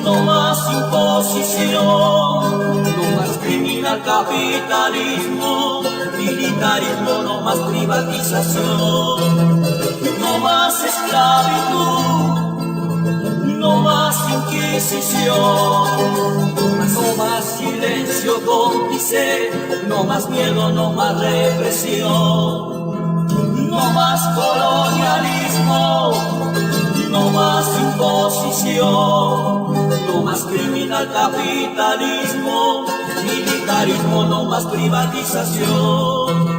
no más imposición, no más criminal capitalismo, militarismo, no más privatización, no más esclavitud, no más inquisición, no más silencio cómplice, no más miedo, no más represión, no más colonialismo, no más imposición, no más criminal capitalismo, militarismo, no más privatización.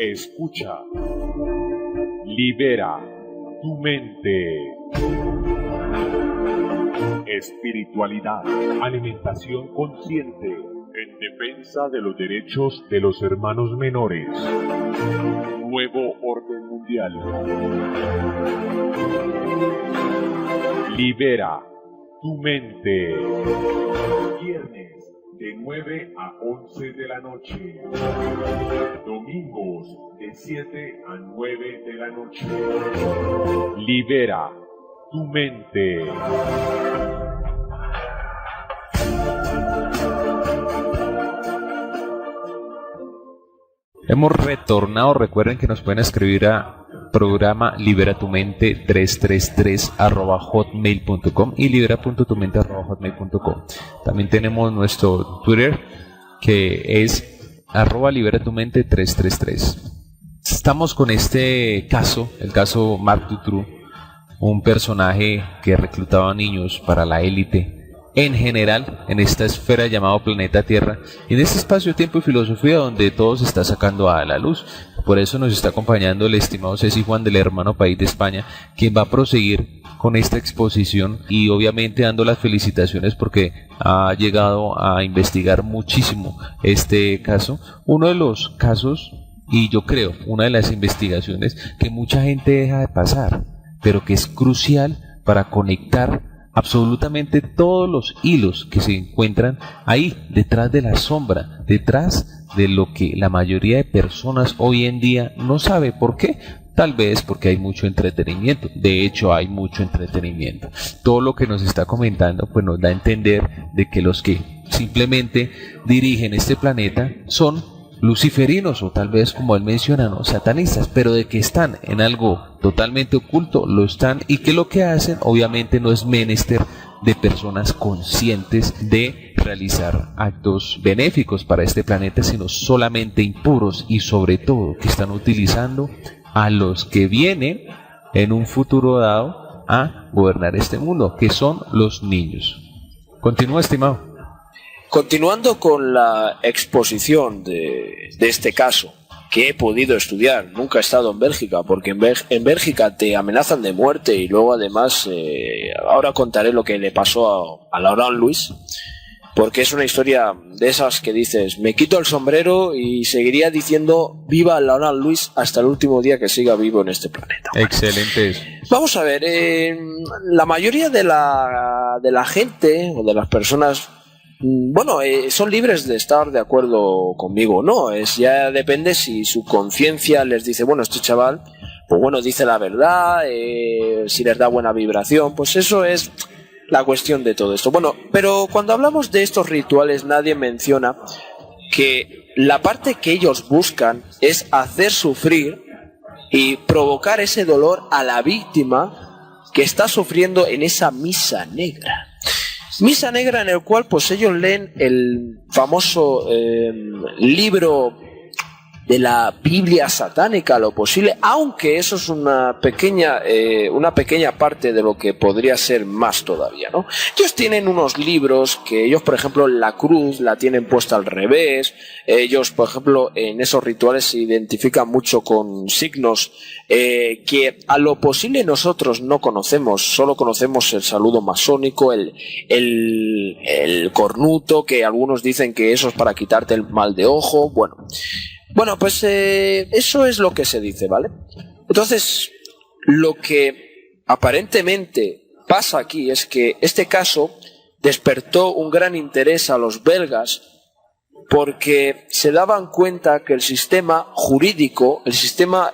Escucha, libera tu mente. Espiritualidad, alimentación consciente en defensa de los derechos de los hermanos menores. Nuevo orden mundial. Libera tu mente. Viernes de 9 a 11 de la noche. Domingos de 7 a 9 de la noche. Libera tu mente. Hemos retornado. Recuerden que nos pueden escribir a programa liberatumente 333@hotmail.com y libera.tumente@hotmail.com. También tenemos nuestro Twitter, que es @liberatumente 333. Estamos con este caso, el caso Marc Dutroux, un personaje que reclutaba niños para la élite en general, en esta esfera llamada planeta Tierra, y en este espacio, tiempo y filosofía donde todo se está sacando a la luz. Por eso nos está acompañando el estimado Ceci Juan del hermano país de España, quien va a proseguir con esta exposición y obviamente dando las felicitaciones porque ha llegado a investigar muchísimo este caso, uno de los casos, y yo creo una de las investigaciones que mucha gente deja de pasar, pero que es crucial para conectar absolutamente todos los hilos que se encuentran ahí, detrás de la sombra, detrás de lo que la mayoría de personas hoy en día no sabe. ¿Por qué? Tal vez porque hay mucho entretenimiento. De hecho, hay mucho entretenimiento. Todo lo que nos está comentando pues nos da a entender de que los que simplemente dirigen este planeta son luciferinos, o tal vez, como él menciona, ¿no?, satanistas, pero de que están en algo totalmente oculto, lo están, y que lo que hacen obviamente no es menester de personas conscientes de realizar actos benéficos para este planeta, sino solamente impuros, y sobre todo que están utilizando a los que vienen en un futuro dado a gobernar este mundo, que son los niños. Continúa, estimado. Continuando con la exposición de este caso que he podido estudiar, nunca he estado en Bélgica, porque en Bélgica te amenazan de muerte, y luego además, ahora contaré lo que le pasó a Laurent Louis, porque es una historia de esas que dices, me quito el sombrero y seguiría diciendo viva Laurent Louis hasta el último día que siga vivo en este planeta. Excelente eso. Vamos a ver, la mayoría de la gente o de las personas, bueno, son libres de estar de acuerdo conmigo o no. Ya depende si su conciencia les dice, bueno, este chaval, pues bueno, dice la verdad, si les da buena vibración, pues eso es la cuestión de todo esto. Bueno, pero cuando hablamos de estos rituales, nadie menciona que la parte que ellos buscan es hacer sufrir y provocar ese dolor a la víctima que está sufriendo en esa misa negra. Misa negra en el cual pues ellos leen el famoso libro de la Biblia satánica, lo posible, aunque eso es una pequeña parte de lo que podría ser más todavía, ¿no? Ellos tienen unos libros que ellos, por ejemplo, la cruz la tienen puesta al revés. Ellos, por ejemplo, en esos rituales se identifican mucho con signos que a lo posible nosotros no conocemos. Solo conocemos el saludo masónico, el cornuto, que algunos dicen que eso es para quitarte el mal de ojo. Bueno, pues eso es lo que se dice, ¿vale? Entonces, lo que aparentemente pasa aquí es que este caso despertó un gran interés a los belgas porque se daban cuenta que el sistema jurídico, el sistema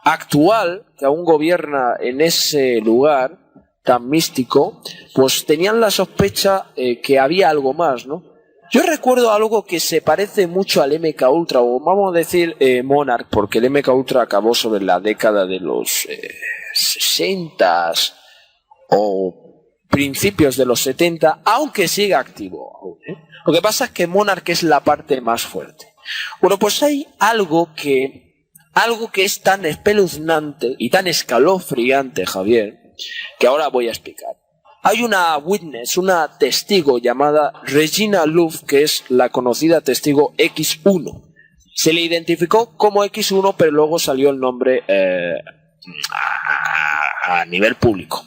actual que aún gobierna en ese lugar tan místico, pues tenían la sospecha que había algo más, ¿no? Yo recuerdo algo que se parece mucho al MK Ultra, o vamos a decir Monarch, porque el MK Ultra acabó sobre la década de los 60s o principios de los 70, aunque sigue activo aún, ¿eh? Lo que pasa es que Monarch es la parte más fuerte. Bueno, pues hay algo que es tan espeluznante y tan escalofriante, Javier, que ahora voy a explicar. Hay una witness, una testigo llamada Regina Louf, que es la conocida testigo X1. Se le identificó como X1, pero luego salió el nombre a nivel público.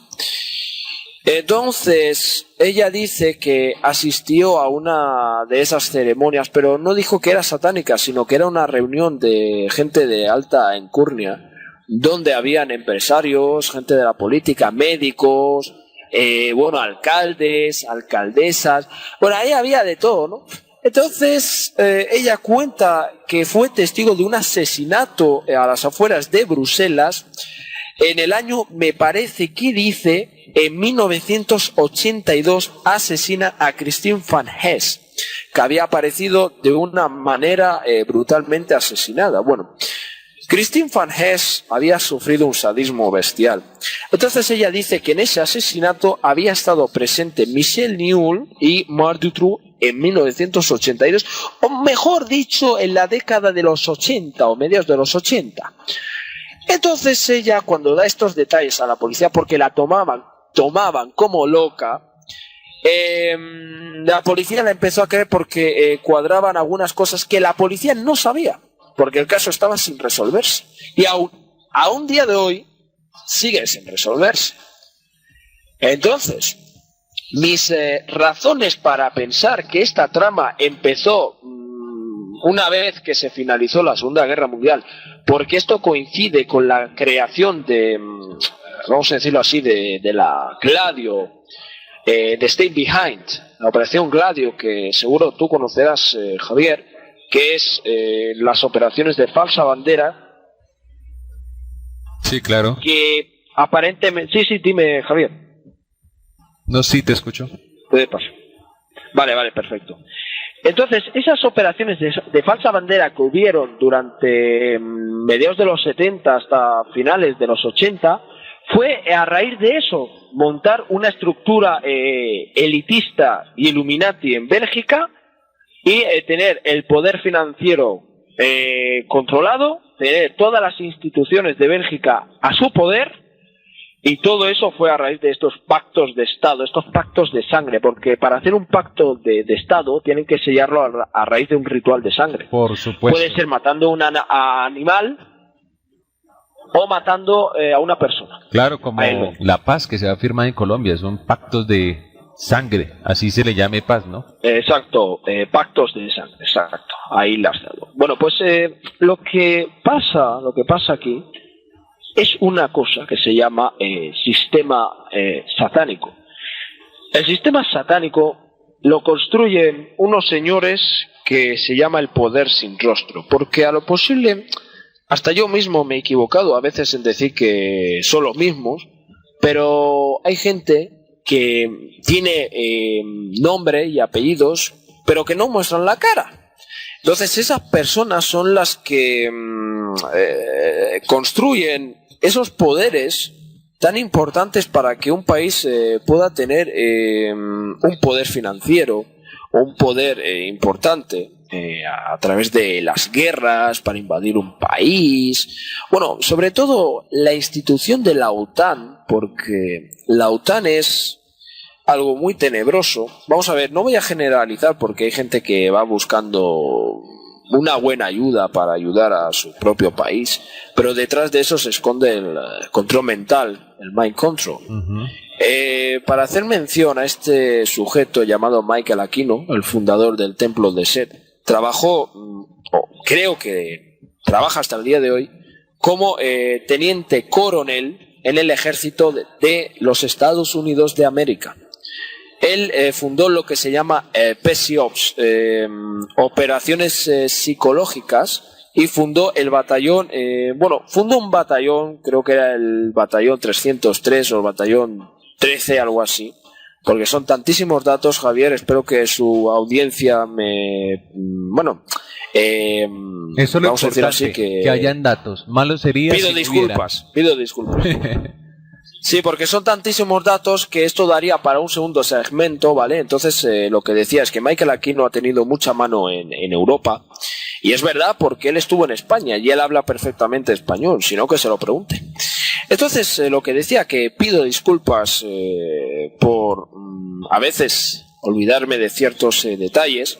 Entonces, ella dice que asistió a una de esas ceremonias, pero no dijo que era satánica, sino que era una reunión de gente de alta encurnia, donde habían empresarios, gente de la política, médicos, alcaldes, alcaldesas, bueno, ahí había de todo, ¿no? Entonces, ella cuenta que fue testigo de un asesinato a las afueras de Bruselas en el año, me parece que dice, en 1982, asesina a Christine Van Hess, que había aparecido de una manera brutalmente asesinada. Bueno, Christine Van Hess había sufrido un sadismo bestial. Entonces ella dice que en ese asesinato había estado presente Michelle Newell y Marc Dutroux en 1982, o mejor dicho, en la década de los 80 o mediados de los 80. Entonces ella, cuando da estos detalles a la policía, porque la tomaban como loca, la policía la empezó a creer porque cuadraban algunas cosas que la policía no sabía, porque el caso estaba sin resolverse. Y a un día de hoy sigue sin resolverse. Entonces, mis razones para pensar que esta trama empezó una vez que se finalizó la Segunda Guerra Mundial, porque esto coincide con la creación de, vamos a decirlo así, de la Gladio, de Stay Behind, la operación Gladio, que seguro tú conocerás, Javier, que es las operaciones de falsa bandera. Sí, claro. Que aparentemente... Sí, dime, Javier. No, sí, te escucho. Puede pasar. Vale, perfecto. Entonces, esas operaciones de falsa bandera que hubieron durante mediados de los 70 hasta finales de los 80, fue a raíz de eso, montar una estructura elitista y Illuminati en Bélgica y tener el poder financiero controlado, tener todas las instituciones de Bélgica a su poder. Y todo eso fue a raíz de estos pactos de Estado, estos pactos de sangre, porque para hacer un pacto de Estado tienen que sellarlo a raíz de un ritual de sangre. Por supuesto. Puede ser matando a animal o matando a una persona. Claro, como la paz que se va a firmar en Colombia, son pactos de sangre, así se le llame paz, ¿no? Exacto, pactos de sangre, exacto, ahí la has dado. Bueno, pues lo que pasa aquí es una cosa que se llama sistema satánico. El sistema satánico lo construyen unos señores que se llama el poder sin rostro, porque a lo posible, hasta yo mismo me he equivocado a veces en decir que son los mismos, pero hay gente que tiene nombre y apellidos, pero que no muestran la cara. Entonces esas personas son las que construyen esos poderes tan importantes para que un país pueda tener un poder financiero o un poder importante a través de las guerras para invadir un país. Bueno, sobre todo la institución de la OTAN, porque la OTAN es algo muy tenebroso. Vamos a ver, no voy a generalizar porque hay gente que va buscando una buena ayuda para ayudar a su propio país, pero detrás de eso se esconde el control mental, el mind control. Para hacer mención a este sujeto llamado Michael Aquino, el fundador del Templo de Set, trabajó, creo que trabaja hasta el día de hoy, como teniente coronel en el ejército de los Estados Unidos de América. Él fundó lo que se llama PSYOPS, operaciones psicológicas, y fundó el batallón, fundó un batallón, creo que era el batallón 303 o el batallón 13, algo así, porque son tantísimos datos, Javier, espero que su audiencia eso lo vamos a decir así, que hayan datos. Malo sería pido disculpas. Sí, porque son tantísimos datos que esto daría para un segundo segmento, ¿vale? Entonces, lo que decía es que Michael Aquino ha tenido mucha mano en Europa, y es verdad porque él estuvo en España y él habla perfectamente español, sino que se lo pregunte. Entonces, lo que decía, que pido disculpas por a veces olvidarme de ciertos detalles,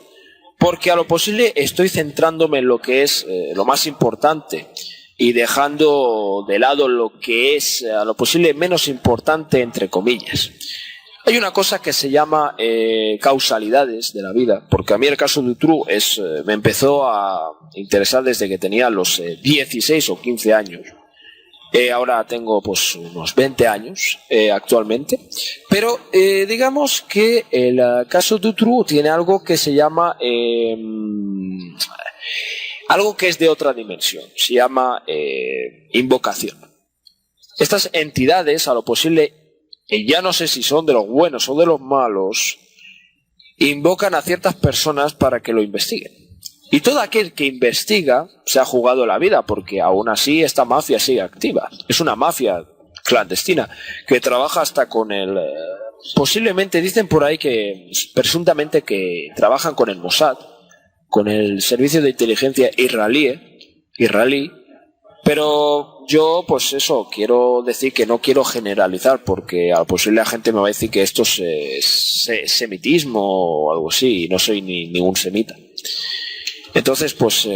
porque a lo posible estoy centrándome en lo que es lo más importante, y dejando de lado lo que es a lo posible menos importante, entre comillas. Hay una cosa que se llama causalidades de la vida, porque a mí el caso de Dutroux me empezó a interesar desde que tenía los 16 o 15 años. Ahora tengo pues unos 20 años actualmente, pero digamos que el caso Dutroux tiene algo que se llama algo que es de otra dimensión, se llama invocación. Estas entidades, a lo posible, ya no sé si son de los buenos o de los malos, invocan a ciertas personas para que lo investiguen. Y todo aquel que investiga se ha jugado la vida, porque aún así esta mafia sigue activa. Es una mafia clandestina que trabaja hasta con el... posiblemente dicen por ahí que presuntamente que trabajan con el Mossad, con el servicio de inteligencia israelí, pero yo pues eso, quiero decir que no quiero generalizar, porque a lo posible la gente me va a decir que esto es semitismo o algo así, y no soy ningún semita. Entonces, pues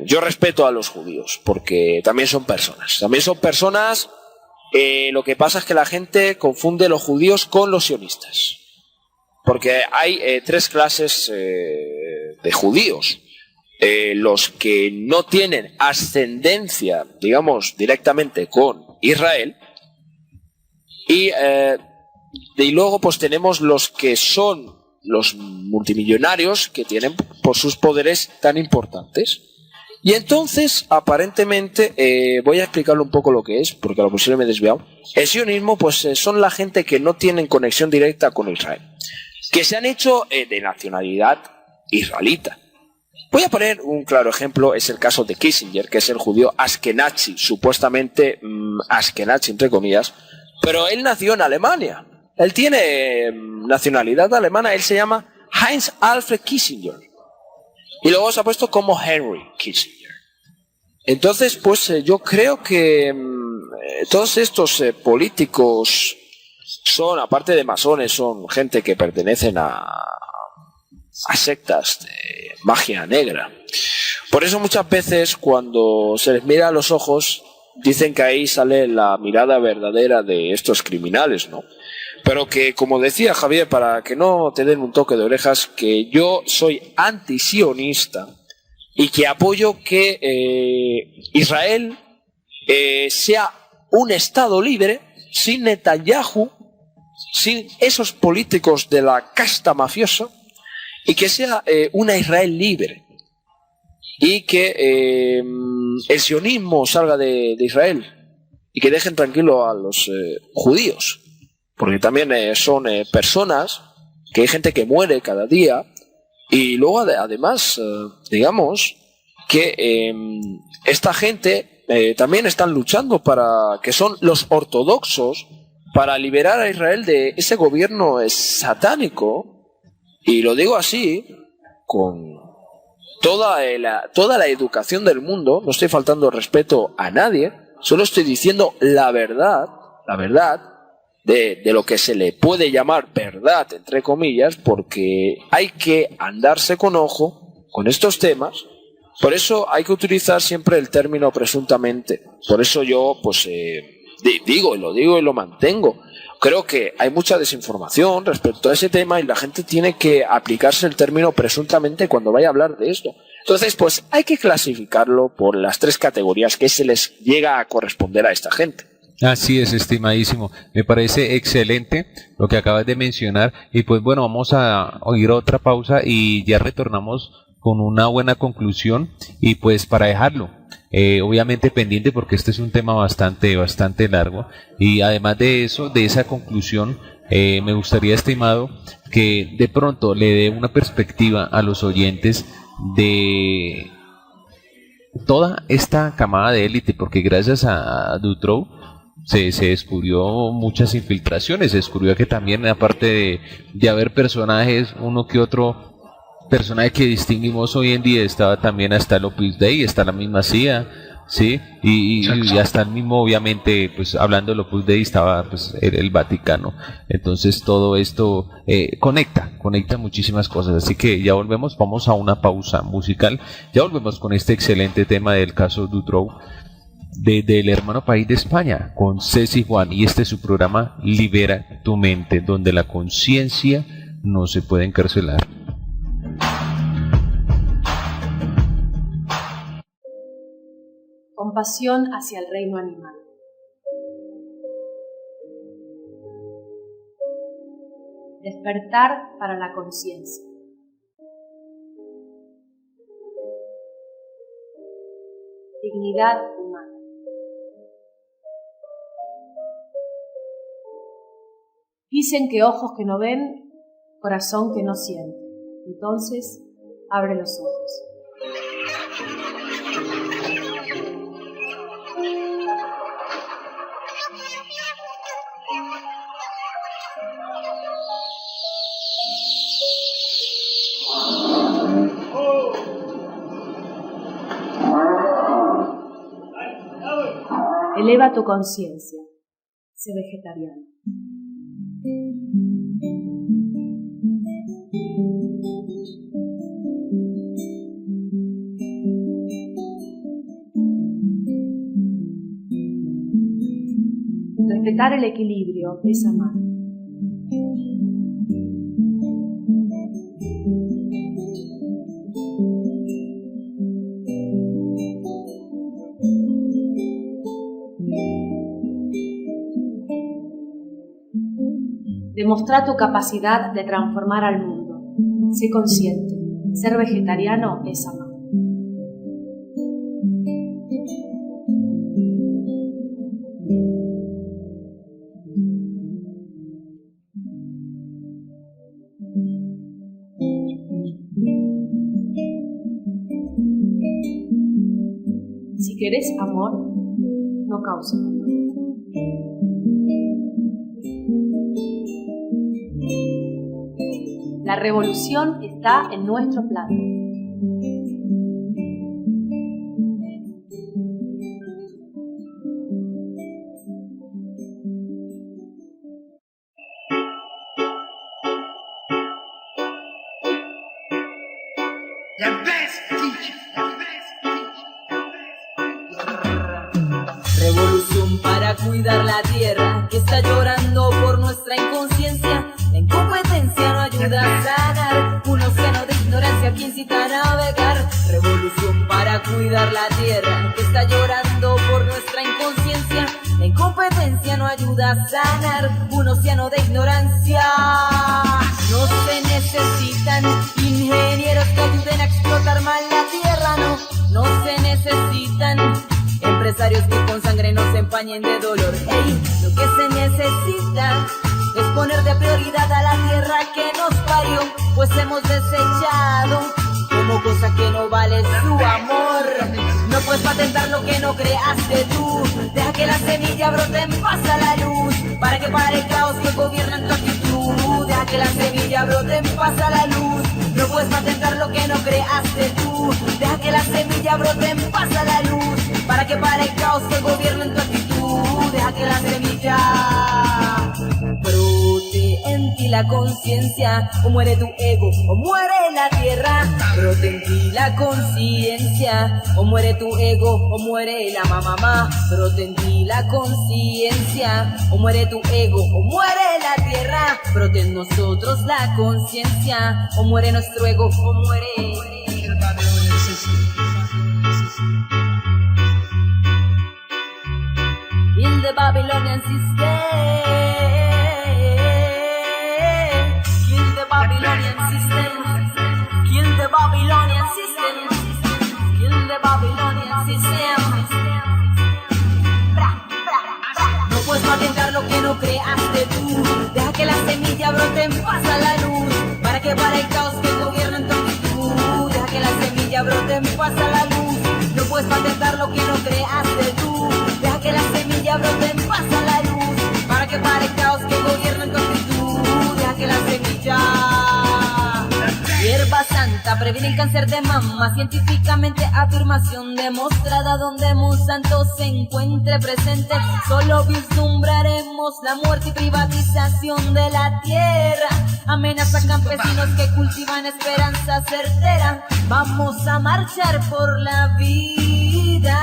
yo respeto a los judíos, porque también son personas. Lo que pasa es que la gente confunde los judíos con los sionistas. Porque hay tres clases de judíos. Los que no tienen ascendencia, digamos, directamente con Israel. Y luego pues tenemos los que son los multimillonarios que tienen por sus poderes tan importantes. Y entonces, aparentemente, voy a explicarle un poco lo que es, porque a lo posible me he desviado. El sionismo, pues son la gente que no tienen conexión directa con Israel, que se han hecho de nacionalidad israelita. Voy a poner un claro ejemplo, es el caso de Kissinger, que es el judío Ashkenazi, supuestamente Ashkenazi entre comillas, pero él nació en Alemania. Él tiene nacionalidad alemana, él se llama Heinz Alfred Kissinger. Y luego se ha puesto como Henry Kissinger. Entonces, pues yo creo que todos estos políticos son, aparte de masones, son gente que pertenecen a sectas de magia negra. Por eso muchas veces cuando se les mira a los ojos, dicen que ahí sale la mirada verdadera de estos criminales, ¿no? Pero que, como decía Javier, para que no te den un toque de orejas, que yo soy antisionista y que apoyo que Israel sea un Estado libre, sin Netanyahu, sin esos políticos de la casta mafiosa, y que sea una Israel libre. Y que el sionismo salga de Israel y que dejen tranquilo a los judíos. Porque también son personas, que hay gente que muere cada día, y luego además, digamos, que esta gente también están luchando para, que son los ortodoxos, para liberar a Israel de ese gobierno satánico, y lo digo así, con toda la educación del mundo, no estoy faltando respeto a nadie, solo estoy diciendo la verdad, de lo que se le puede llamar verdad, entre comillas, porque hay que andarse con ojo con estos temas. Por eso hay que utilizar siempre el término presuntamente. Por eso yo pues digo y lo mantengo. Creo que hay mucha desinformación respecto a ese tema y la gente tiene que aplicarse el término presuntamente cuando vaya a hablar de esto. Entonces, pues hay que clasificarlo por las tres categorías que se les llega a corresponder a esta gente. Así es, estimadísimo. Me parece excelente lo que acabas de mencionar. Y pues bueno, vamos a oír otra pausa y ya retornamos con una buena conclusión. Y pues para dejarlo, obviamente pendiente, porque este es un tema bastante largo. Y además de eso, de esa conclusión, me gustaría, estimado, que de pronto le dé una perspectiva a los oyentes de toda esta camada de élite, porque gracias a Dutroux se descubrió muchas infiltraciones, se descubrió que también, aparte de haber personajes, uno que otro personaje que distinguimos hoy en día, estaba también hasta el Opus Dei, está la misma CIA, ¿sí? Y hasta el mismo, obviamente, pues hablando del Opus Dei, estaba pues el Vaticano. Entonces todo esto conecta muchísimas cosas. Así que ya volvemos, vamos a una pausa musical, ya volvemos con este excelente tema del caso Dutroux, del hermano país de España, con Ceci Juan, y este es su programa Libera tu mente, donde la conciencia no se puede encarcelar. Compasión hacia el reino animal. Despertar para la conciencia. Dignidad humana. Dicen que ojos que no ven, corazón que no siente. Entonces, abre los ojos. Eleva tu conciencia. Sé vegetariano. Respetar el equilibrio es amar. Demostrar tu capacidad de transformar al mundo. Sé consciente. Ser vegetariano es amar. Si querés amor, no causes dolor. La revolución está en nuestro plano. Revolución para cuidar la tierra que está llorando por nuestra inconsciencia. La incompetencia no ayuda a sanar un océano de ignorancia que incita a navegar. Revolución para cuidar la tierra que está llorando por nuestra inconsciencia. La incompetencia no ayuda a sanar un océano de ignorancia. No se necesitan ingenieros que ayuden a explotar mal la tierra, no se necesitan empresarios que con sangre nos empañen de dolor. Ey, lo que se necesita es poner de prioridad a la tierra que nos parió, pues hemos desechado como cosa que no vale su amor. No puedes patentar lo que no creaste tú. Deja que la semilla brote en paz a la luz, para que pare el caos que gobierna en tu actitud. Deja que la semilla brote en paz a la luz. No puedes patentar lo que no creaste tú. Deja que la semilla brote en paz a la luz, para que pare el caos que gobierna en tu actitud. Deja que la semilla brote en ti la conciencia, o muere tu ego, o muere la tierra. Brote en ti la conciencia, o muere tu ego, o muere la mamá. Brote en ti la conciencia, o muere tu ego, o muere la tierra. Brote en nosotros la conciencia, o muere nuestro ego, o muere. In the Babylonian system, kill the Babylonian system, kill the Babylonian system, kill the Babylonian system. No puedes patentar lo que no creaste tú. Deja que la semilla brote en paz a la luz, para que pare el caos que gobierna en tu actitud. Deja que la semilla brote en paz a la luz. No puedes patentar lo que no creaste tú. Deja que la semilla brote en paz a la luz, para que pare el caos que gobierna en tu actitud. Deja que la semilla. Hierba santa previene el cáncer de mama, científicamente afirmación demostrada. Donde Monsanto se encuentre presente, solo vislumbraremos la muerte y privatización de la tierra. Amenaza a campesinos que cultivan esperanza certera. Vamos a marchar por la vida,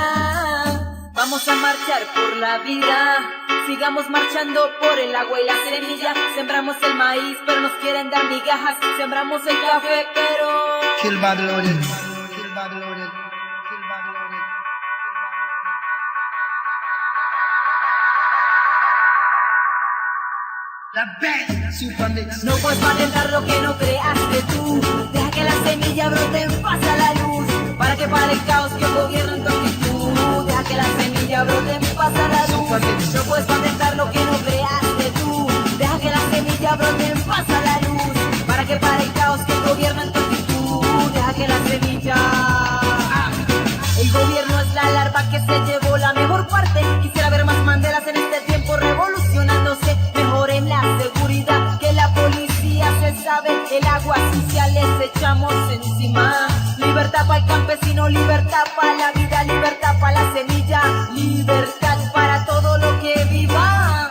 vamos a marchar por la vida. Sigamos marchando por el agua y la semilla. Sembramos el maíz, pero nos quieren dar migajas. Sembramos el café, pero... Kill Babylonian, kill Babylonian, kill Babylonian. The best super mix. No puedes patentar lo que no creaste tú. Deja que la semilla brote en paz a la luz, para que pare el caos que gobierna en tu actitud. Deja que la semilla brote en paz a la luz. No puedes patentar lo que no creaste tú. Deja que la semilla brote en paz a la luz, para que pare el caos que gobierna en tu actitud. Deja que la semilla... El gobierno es la larva que se llevó la mejor parte. Quisiera ver más Mandelas en este tiempo revolucionándose. Mejor en la seguridad que la policía se sabe. El agua sucia les echamos encima. Libertad para el campesino, libertad para la vida, libertad para la semilla, libertad para todo lo que viva.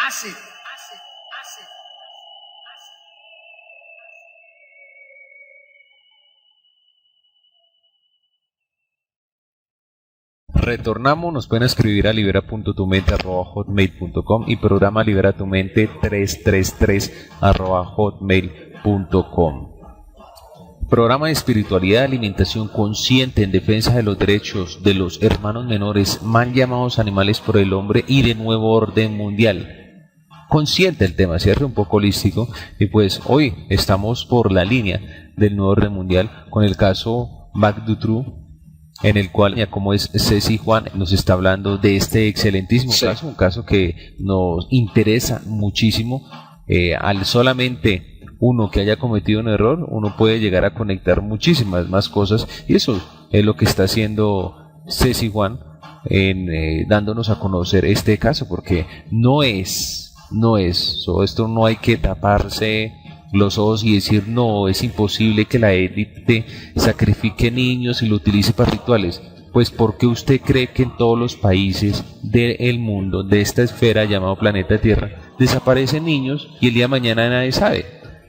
Acid. Retornamos, nos pueden escribir a libera.tumente@hotmail.com y programa Libera tu Mente 333@hotmail.com. Programa de espiritualidad, alimentación consciente en defensa de los derechos de los hermanos menores, mal llamados animales por el hombre y de nuevo orden mundial. Consciente el tema, ¿cierto? Un poco holístico. Y pues hoy estamos por la línea del nuevo orden mundial con el caso Mac Dutroux, en el cual, ya como es Ceci Juan, nos está hablando de este excelentísimo caso, un caso que nos interesa muchísimo. Al solamente uno que haya cometido un error, uno puede llegar a conectar muchísimas más cosas, y eso es lo que está haciendo Ceci Juan en dándonos a conocer este caso, porque no es esto, no hay que taparse los ojos y decir no, es imposible que la élite sacrifique niños y lo utilice para rituales. Pues porque usted cree que en todos los países del mundo, de esta esfera llamado planeta Tierra, desaparecen niños y el día de mañana nadie sabe.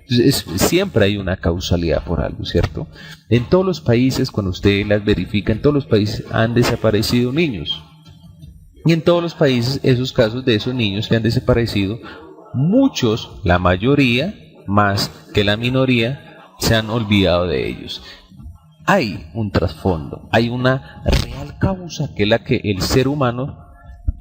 Entonces, siempre hay una causalidad por algo, ¿cierto? En todos los países, cuando usted las verifica, en todos los países han desaparecido niños. Y en todos los países, esos casos de esos niños que han desaparecido, muchos, la mayoría, más que la minoría, se han olvidado de ellos. Hay un trasfondo, hay una real causa que es la que el ser humano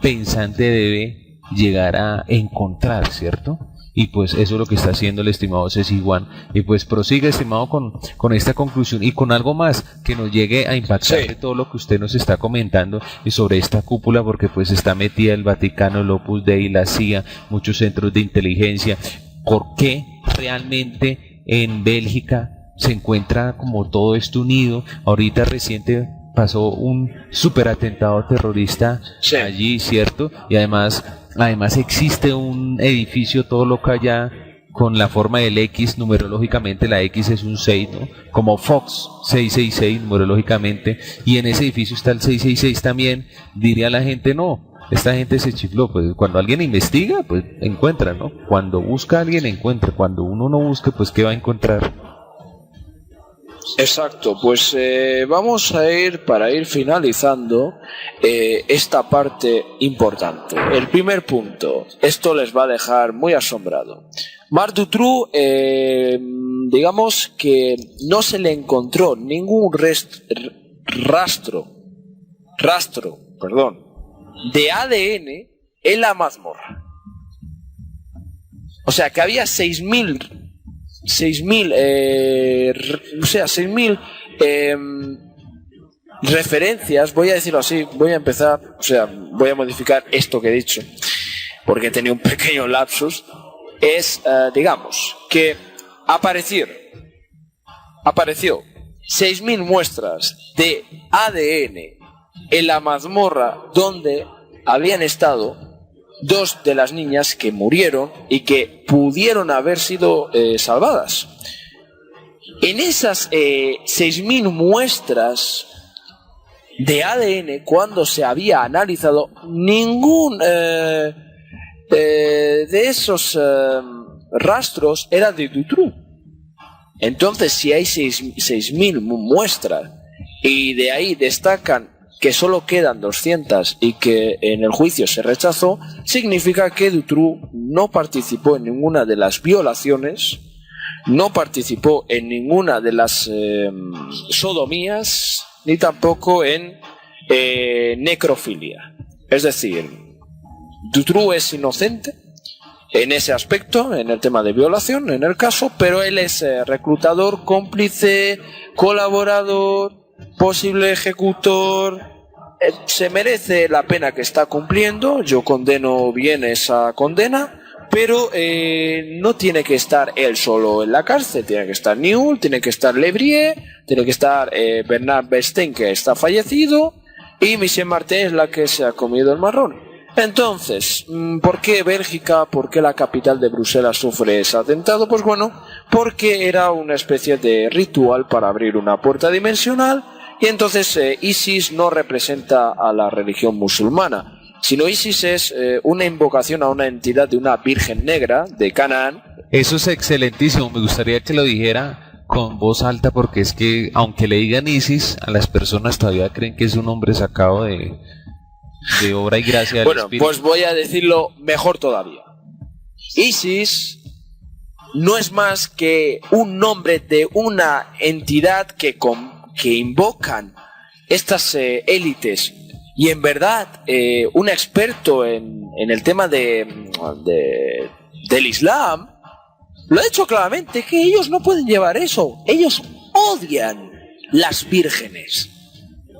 pensante debe llegar a encontrar, ¿cierto? Y pues eso es lo que está haciendo el estimado Ceci Juan. Y pues prosigue, estimado, con esta conclusión y con algo más que nos llegue a impactar de todo lo que usted nos está comentando y sobre esta cúpula, porque pues está metida el Vaticano, el Opus Dei, la CIA, muchos centros de inteligencia. ¿Por qué realmente en Bélgica se encuentra como todo esto unido? Ahorita reciente pasó un superatentado terrorista allí, ¿cierto? Y además existe un edificio todo loco allá con la forma del X, numerológicamente la X es un 6, ¿no? Como Fox 666 numerológicamente, y en ese edificio está el 666 también. Diría la gente, no, esta gente se chifló. Pues cuando alguien investiga, pues encuentra, ¿no? Cuando busca a alguien, encuentra. Cuando uno no busca, pues ¿qué va a encontrar? Exacto, pues vamos a para ir finalizando esta parte importante. El primer punto, esto les va a dejar muy asombrado. Marc Dutroux, digamos que no se le encontró ningún rastro de ADN en la mazmorra. O sea que había 6.000 referencias, voy a decirlo así, voy a modificar esto que he dicho, porque tenía un pequeño lapsus. Digamos, que apareció 6.000 muestras de ADN en la mazmorra donde habían estado dos de las niñas que murieron y que pudieron haber sido salvadas. En esas 6.000 muestras de ADN, cuando se había analizado, ningún de esos rastros era de Dutroux. Entonces, si hay 6.000 muestras y de ahí destacan que solo quedan 200 y que en el juicio se rechazó, significa que Dutroux no participó en ninguna de las violaciones no participó en ninguna de las sodomías ni tampoco en necrofilia. Es decir, Dutroux es inocente en ese aspecto, en el tema de violación, en el caso, pero él es reclutador, cómplice, colaborador, posible ejecutor. Se merece la pena que está cumpliendo, yo condeno bien esa condena, pero no tiene que estar él solo en la cárcel, tiene que estar Newell, tiene que estar Lebrier, tiene que estar Bernard Bestein, que está fallecido, y Michel Martin es la que se ha comido el marrón. Entonces, ¿por qué Bélgica, por qué la capital de Bruselas sufre ese atentado? Pues bueno, porque era una especie de ritual para abrir una puerta dimensional, y entonces ISIS no representa a la religión musulmana, sino ISIS es una invocación a una entidad de una virgen negra de Canaán. Eso es excelentísimo, me gustaría que lo dijera con voz alta, porque es que aunque le digan ISIS, a las personas todavía creen que es un hombre sacado de obra y gracia del Espíritu. Pues voy a decirlo mejor todavía. ISIS no es más que un nombre de una entidad que invocan estas élites, y en verdad un experto en el tema del Islam lo ha dicho claramente, que ellos no pueden llevar eso. Ellos odian las vírgenes,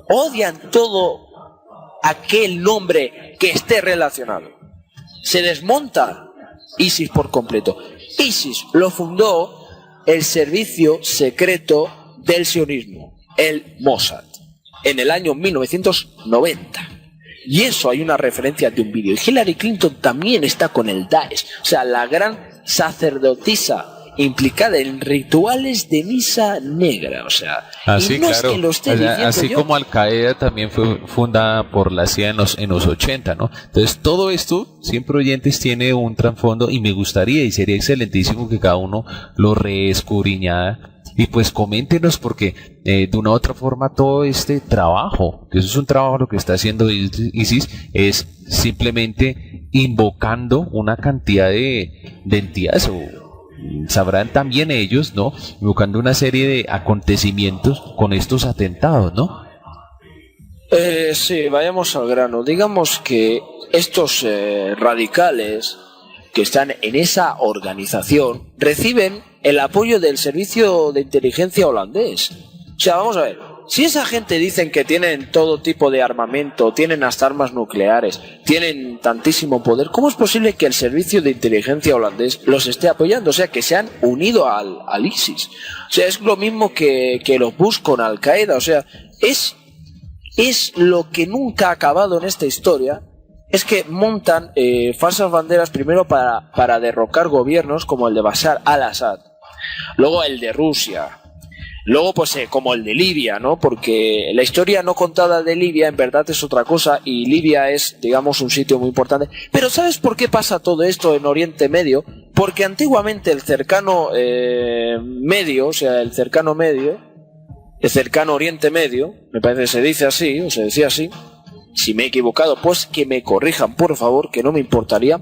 odian todo aquel nombre que esté relacionado. Se desmonta ISIS por completo. ISIS lo fundó el servicio secreto del sionismo, el Mossad, en el año 1990. Y eso hay una referencia de un vídeo. Y Hillary Clinton también está con el Daesh. O sea, la gran sacerdotisa implicada en rituales de misa negra, o sea, así, y no claro, es que lo esté diciendo así yo. como Al Qaeda también fue fundada por la CIA en los 80, ¿no? Entonces todo esto, siempre oyentes, tiene un trasfondo, y me gustaría y sería excelentísimo que cada uno lo reescudriñara. Y pues coméntenos, porque de una u otra forma todo este trabajo, que eso es un trabajo, lo que está haciendo ISIS es simplemente invocando una cantidad de entidades, o sabrán también ellos, ¿no? Invocando una serie de acontecimientos con estos atentados, ¿no? Sí, vayamos al grano. Digamos que estos radicales que están en esa organización reciben el apoyo del servicio de inteligencia holandés. O sea, vamos a ver, si esa gente dicen que tienen todo tipo de armamento, tienen hasta armas nucleares, tienen tantísimo poder, ¿cómo es posible que el servicio de inteligencia holandés los esté apoyando? O sea, que se han unido al ISIS. O sea, es lo mismo que los Bush con Al Qaeda. O sea, es lo que nunca ha acabado en esta historia. Es que montan falsas banderas primero para derrocar gobiernos como el de Bashar al-Assad, luego el de Rusia, luego pues como el de Libia, ¿no? Porque la historia no contada de Libia en verdad es otra cosa, y Libia es, digamos, un sitio muy importante. Pero ¿sabes por qué pasa todo esto en Oriente Medio? Porque antiguamente el cercano medio, o sea, el cercano Oriente Medio, me parece que se dice así, o se decía así. Si me he equivocado, pues que me corrijan, por favor, que no me importaría.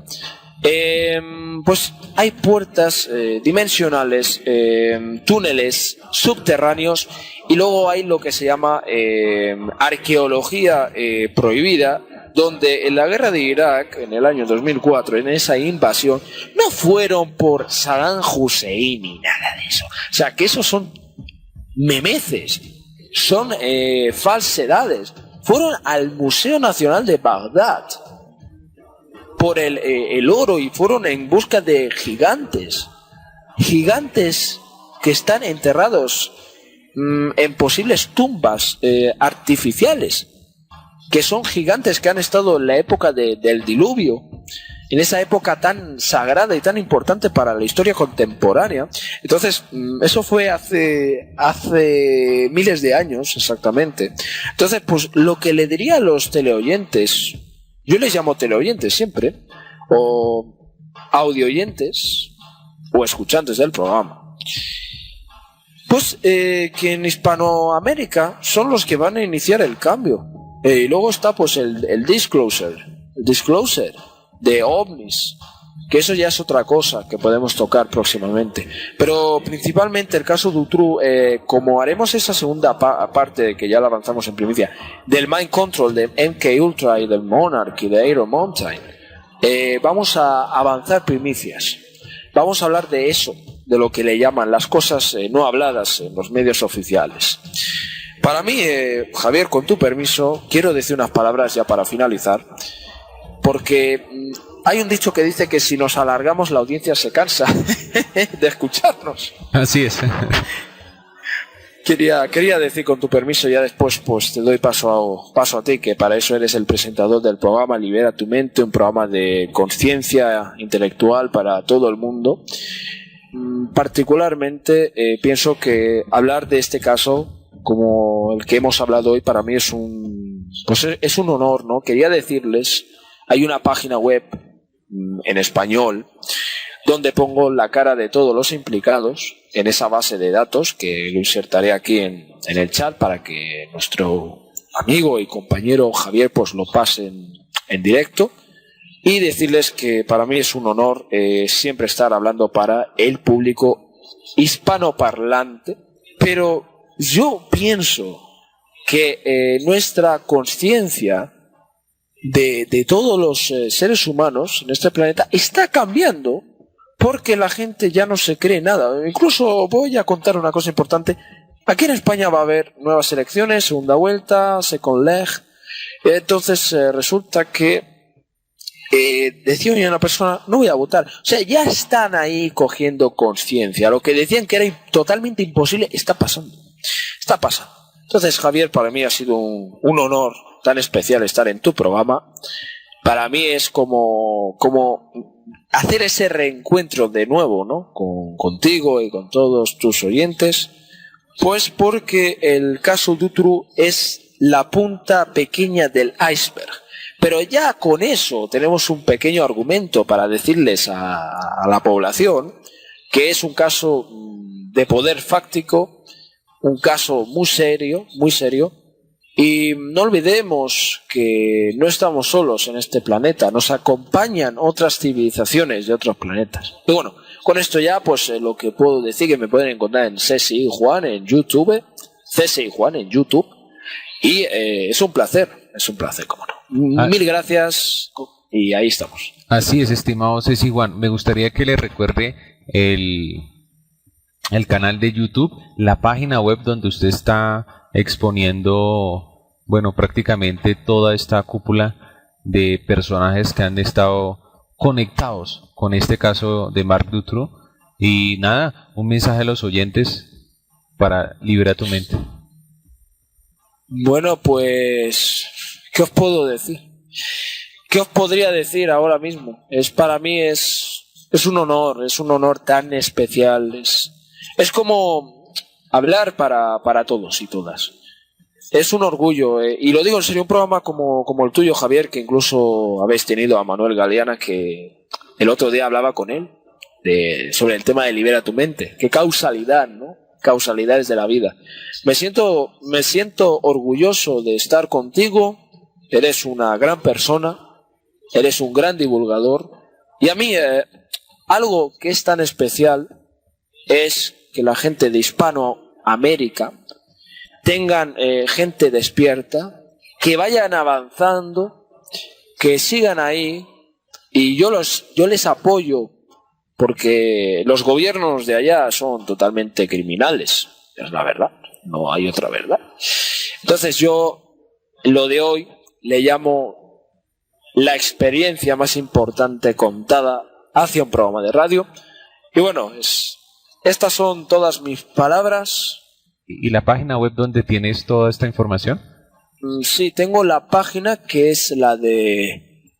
Pues hay puertas dimensionales, túneles subterráneos, y luego hay lo que se llama arqueología prohibida, donde en la guerra de Irak, en el año 2004, en esa invasión, no fueron por Saddam Hussein ni nada de eso. O sea, que esos son memeces, son falsedades. Fueron al Museo Nacional de Bagdad por el oro, y fueron en busca de gigantes que están enterrados en posibles tumbas artificiales, que son gigantes que han estado en la época del diluvio, en esa época tan sagrada y tan importante para la historia contemporánea. Entonces, eso fue hace miles de años exactamente. Entonces, pues lo que le diría a los teleoyentes, yo les llamo teleoyentes siempre, o audioyentes, o escuchantes del programa, pues que en Hispanoamérica son los que van a iniciar el cambio. Y luego está pues el disclosure de ovnis, que eso ya es otra cosa que podemos tocar próximamente. Pero principalmente el caso Dutroux, como haremos esa segunda parte, que ya la avanzamos en primicia, del Mind Control, de MK Ultra y del Monarch y de Aero Mountain, vamos a avanzar primicias. Vamos a hablar de eso, de lo que le llaman las cosas no habladas en los medios oficiales. Para mí, Javier, con tu permiso, quiero decir unas palabras ya para finalizar, porque hay un dicho que dice que si nos alargamos la audiencia se cansa de escucharnos. Así es. Quería decir, con tu permiso, ya después pues te doy paso a ti, que para eso eres el presentador del programa Libera tu Mente, un programa de conciencia intelectual para todo el mundo. Particularmente pienso que hablar de este caso, como el que hemos hablado hoy, para mí es un honor, ¿no? Quería decirles, hay una página web en español donde pongo la cara de todos los implicados en esa base de datos, que lo insertaré aquí en el chat para que nuestro amigo y compañero Javier pues lo pase en directo, y decirles que para mí es un honor siempre estar hablando para el público hispanoparlante, pero yo pienso que nuestra conciencia de todos los seres humanos en este planeta está cambiando, porque la gente ya no se cree nada. Incluso voy a contar una cosa importante. Aquí en España va a haber nuevas elecciones, segunda vuelta, second leg. Entonces resulta que decía una persona, no voy a votar. O sea, ya están ahí cogiendo conciencia. Lo que decían que era totalmente imposible está pasando. Está pasando. Entonces, Javier, para mí ha sido un honor tan especial estar en tu programa. Para mí es como hacer ese reencuentro de nuevo, ¿no? Contigo y con todos tus oyentes. Pues porque el caso Dutroux es la punta pequeña del iceberg. Pero ya con eso tenemos un pequeño argumento para decirles a la población que es un caso de poder fáctico, un caso muy serio, y no olvidemos que no estamos solos en este planeta, nos acompañan otras civilizaciones de otros planetas. Y bueno, con esto ya pues lo que puedo decir, que me pueden encontrar en CSI Juan en YouTube, CSI Juan en YouTube, y es un placer, cómo no. Mil gracias, y ahí estamos. Así es, estimado CSI Juan, me gustaría que le recuerde el canal de YouTube, la página web donde usted está exponiendo, bueno, prácticamente toda esta cúpula de personajes que han estado conectados con este caso de Marc Dutroux. Y nada, un mensaje a los oyentes para Libera tu Mente. Bueno, pues, ¿qué os puedo decir? ¿Qué os podría decir ahora mismo? Para mí es un honor tan especial. Es como hablar para todos y todas. Es un orgullo, y lo digo en serio, un programa como el tuyo, Javier, que incluso habéis tenido a Manuel Galeana, que el otro día hablaba con él sobre el tema de Libera tu Mente. Qué causalidad, ¿no? Causalidades de la vida. Me siento orgulloso de estar contigo. Eres una gran persona, eres un gran divulgador, y a mí algo que es tan especial es que la gente de Hispanoamérica tengan gente despierta, que vayan avanzando, que sigan ahí, y yo les apoyo, porque los gobiernos de allá son totalmente criminales, es la verdad, no hay otra verdad. Entonces yo lo de hoy le llamo la experiencia más importante contada hacia un programa de radio, y bueno, estas son todas mis palabras. ¿Y la página web donde tienes toda esta información? Sí, tengo la página que es la de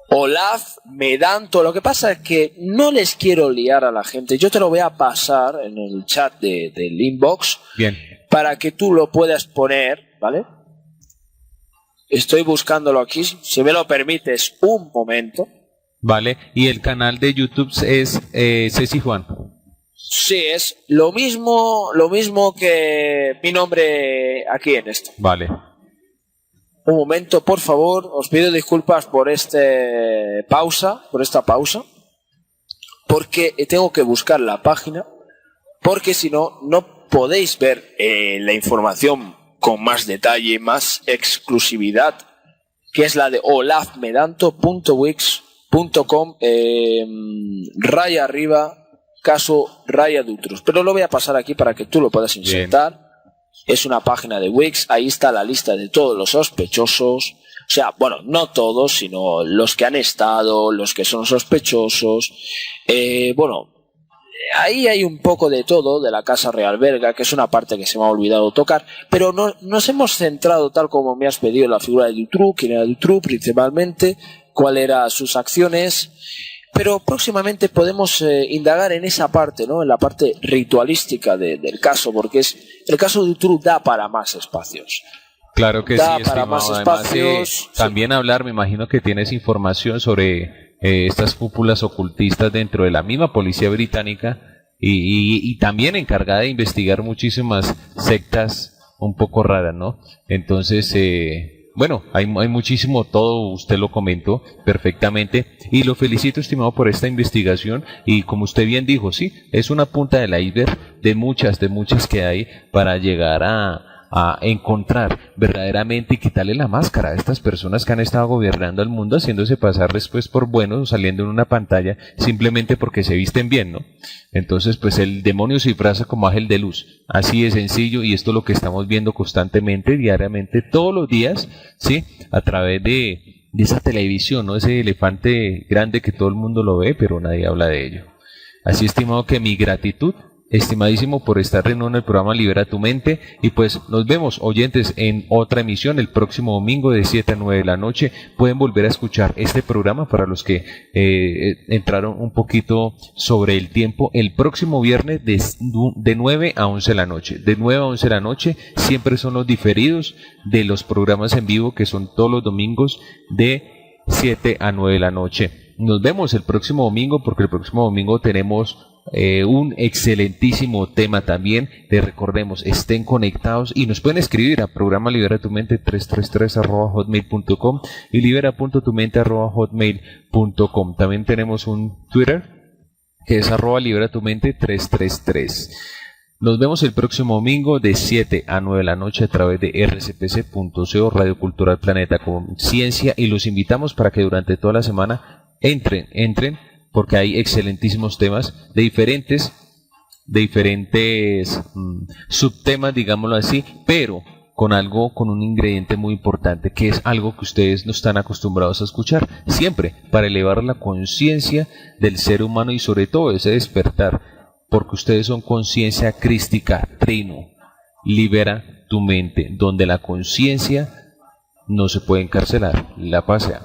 Olaf Medanto. Lo que pasa es que no les quiero liar a la gente. Yo te lo voy a pasar en el chat del inbox. Bien. Para que tú lo puedas poner, ¿vale? Estoy buscándolo aquí. Si me lo permites, un momento. Vale. ¿Y el canal de YouTube es CSI Juan? Sí, es lo mismo que mi nombre aquí en esto. Vale. Un momento, por favor, os pido disculpas por esta pausa. porque tengo que buscar la página, porque si no, no podéis ver la información con más detalle, más exclusividad, que es la de olafmedanto.wix.com raya arriba caso raya Dutroux. Pero lo voy a pasar aquí para que tú lo puedas insertar. Bien. Es una página de Wix, ahí está la lista de todos los sospechosos. O sea, bueno, no todos, sino los que han estado, los que son sospechosos. Bueno, ahí hay un poco de todo de la Casa Real Belga, que es una parte que se me ha olvidado tocar, pero no, nos hemos centrado, tal como me has pedido, en la figura de Dutroux, quién era Dutroux principalmente, cuáles eran sus acciones, pero próximamente podemos indagar en esa parte, ¿no? En la parte ritualística del caso, porque el caso de Dutroux da para más espacios. Claro que da sí, para estimado. más espacios. También hablar, me imagino que tienes información sobre estas cúpulas ocultistas dentro de la misma policía británica y también encargada de investigar muchísimas sectas un poco raras, ¿no? Entonces, bueno, hay muchísimo, todo usted lo comentó perfectamente y lo felicito, estimado, por esta investigación y como usted bien dijo, sí, es una punta del iceberg de muchas que hay para llegar a encontrar verdaderamente y quitarle la máscara a estas personas que han estado gobernando el mundo, haciéndose pasar después por buenos, saliendo en una pantalla simplemente porque se visten bien, ¿no? Entonces, pues el demonio se disfraza como ángel de luz, así de sencillo, y esto es lo que estamos viendo constantemente, diariamente, todos los días, ¿sí? A través de esa televisión, ¿no? Ese elefante grande que todo el mundo lo ve, pero nadie habla de ello. Así, estimado, que mi gratitud, estimadísimo, por estar en el programa Libera tu Mente, y pues nos vemos, oyentes, en otra emisión el próximo domingo de 7 a 9 de la noche. Pueden volver a escuchar este programa para los que entraron un poquito sobre el tiempo el próximo viernes de 9 a 11 de la noche. De 9 a 11 de la noche siempre son los diferidos de los programas en vivo, que son todos los domingos de 7 a 9 de la noche. Nos vemos el próximo domingo, porque el próximo domingo tenemos un excelentísimo tema también. Les recordemos, estén conectados y nos pueden escribir a programa liberatumente 333@hotmail.com y libera.tumente@hotmail.com. También tenemos un Twitter que es @liberatumente 333. Nos vemos el próximo domingo de 7 a 9 de la noche a través de rcpc.co, Radio Cultural Planeta Conciencia, y los invitamos para que durante toda la semana entren, porque hay excelentísimos temas de diferentes subtemas, digámoslo así, pero con un ingrediente muy importante, que es algo que ustedes no están acostumbrados a escuchar, siempre para elevar la conciencia del ser humano y sobre todo ese despertar, porque ustedes son conciencia crística, trino. Libera tu mente, donde la conciencia no se puede encarcelar, la pasea.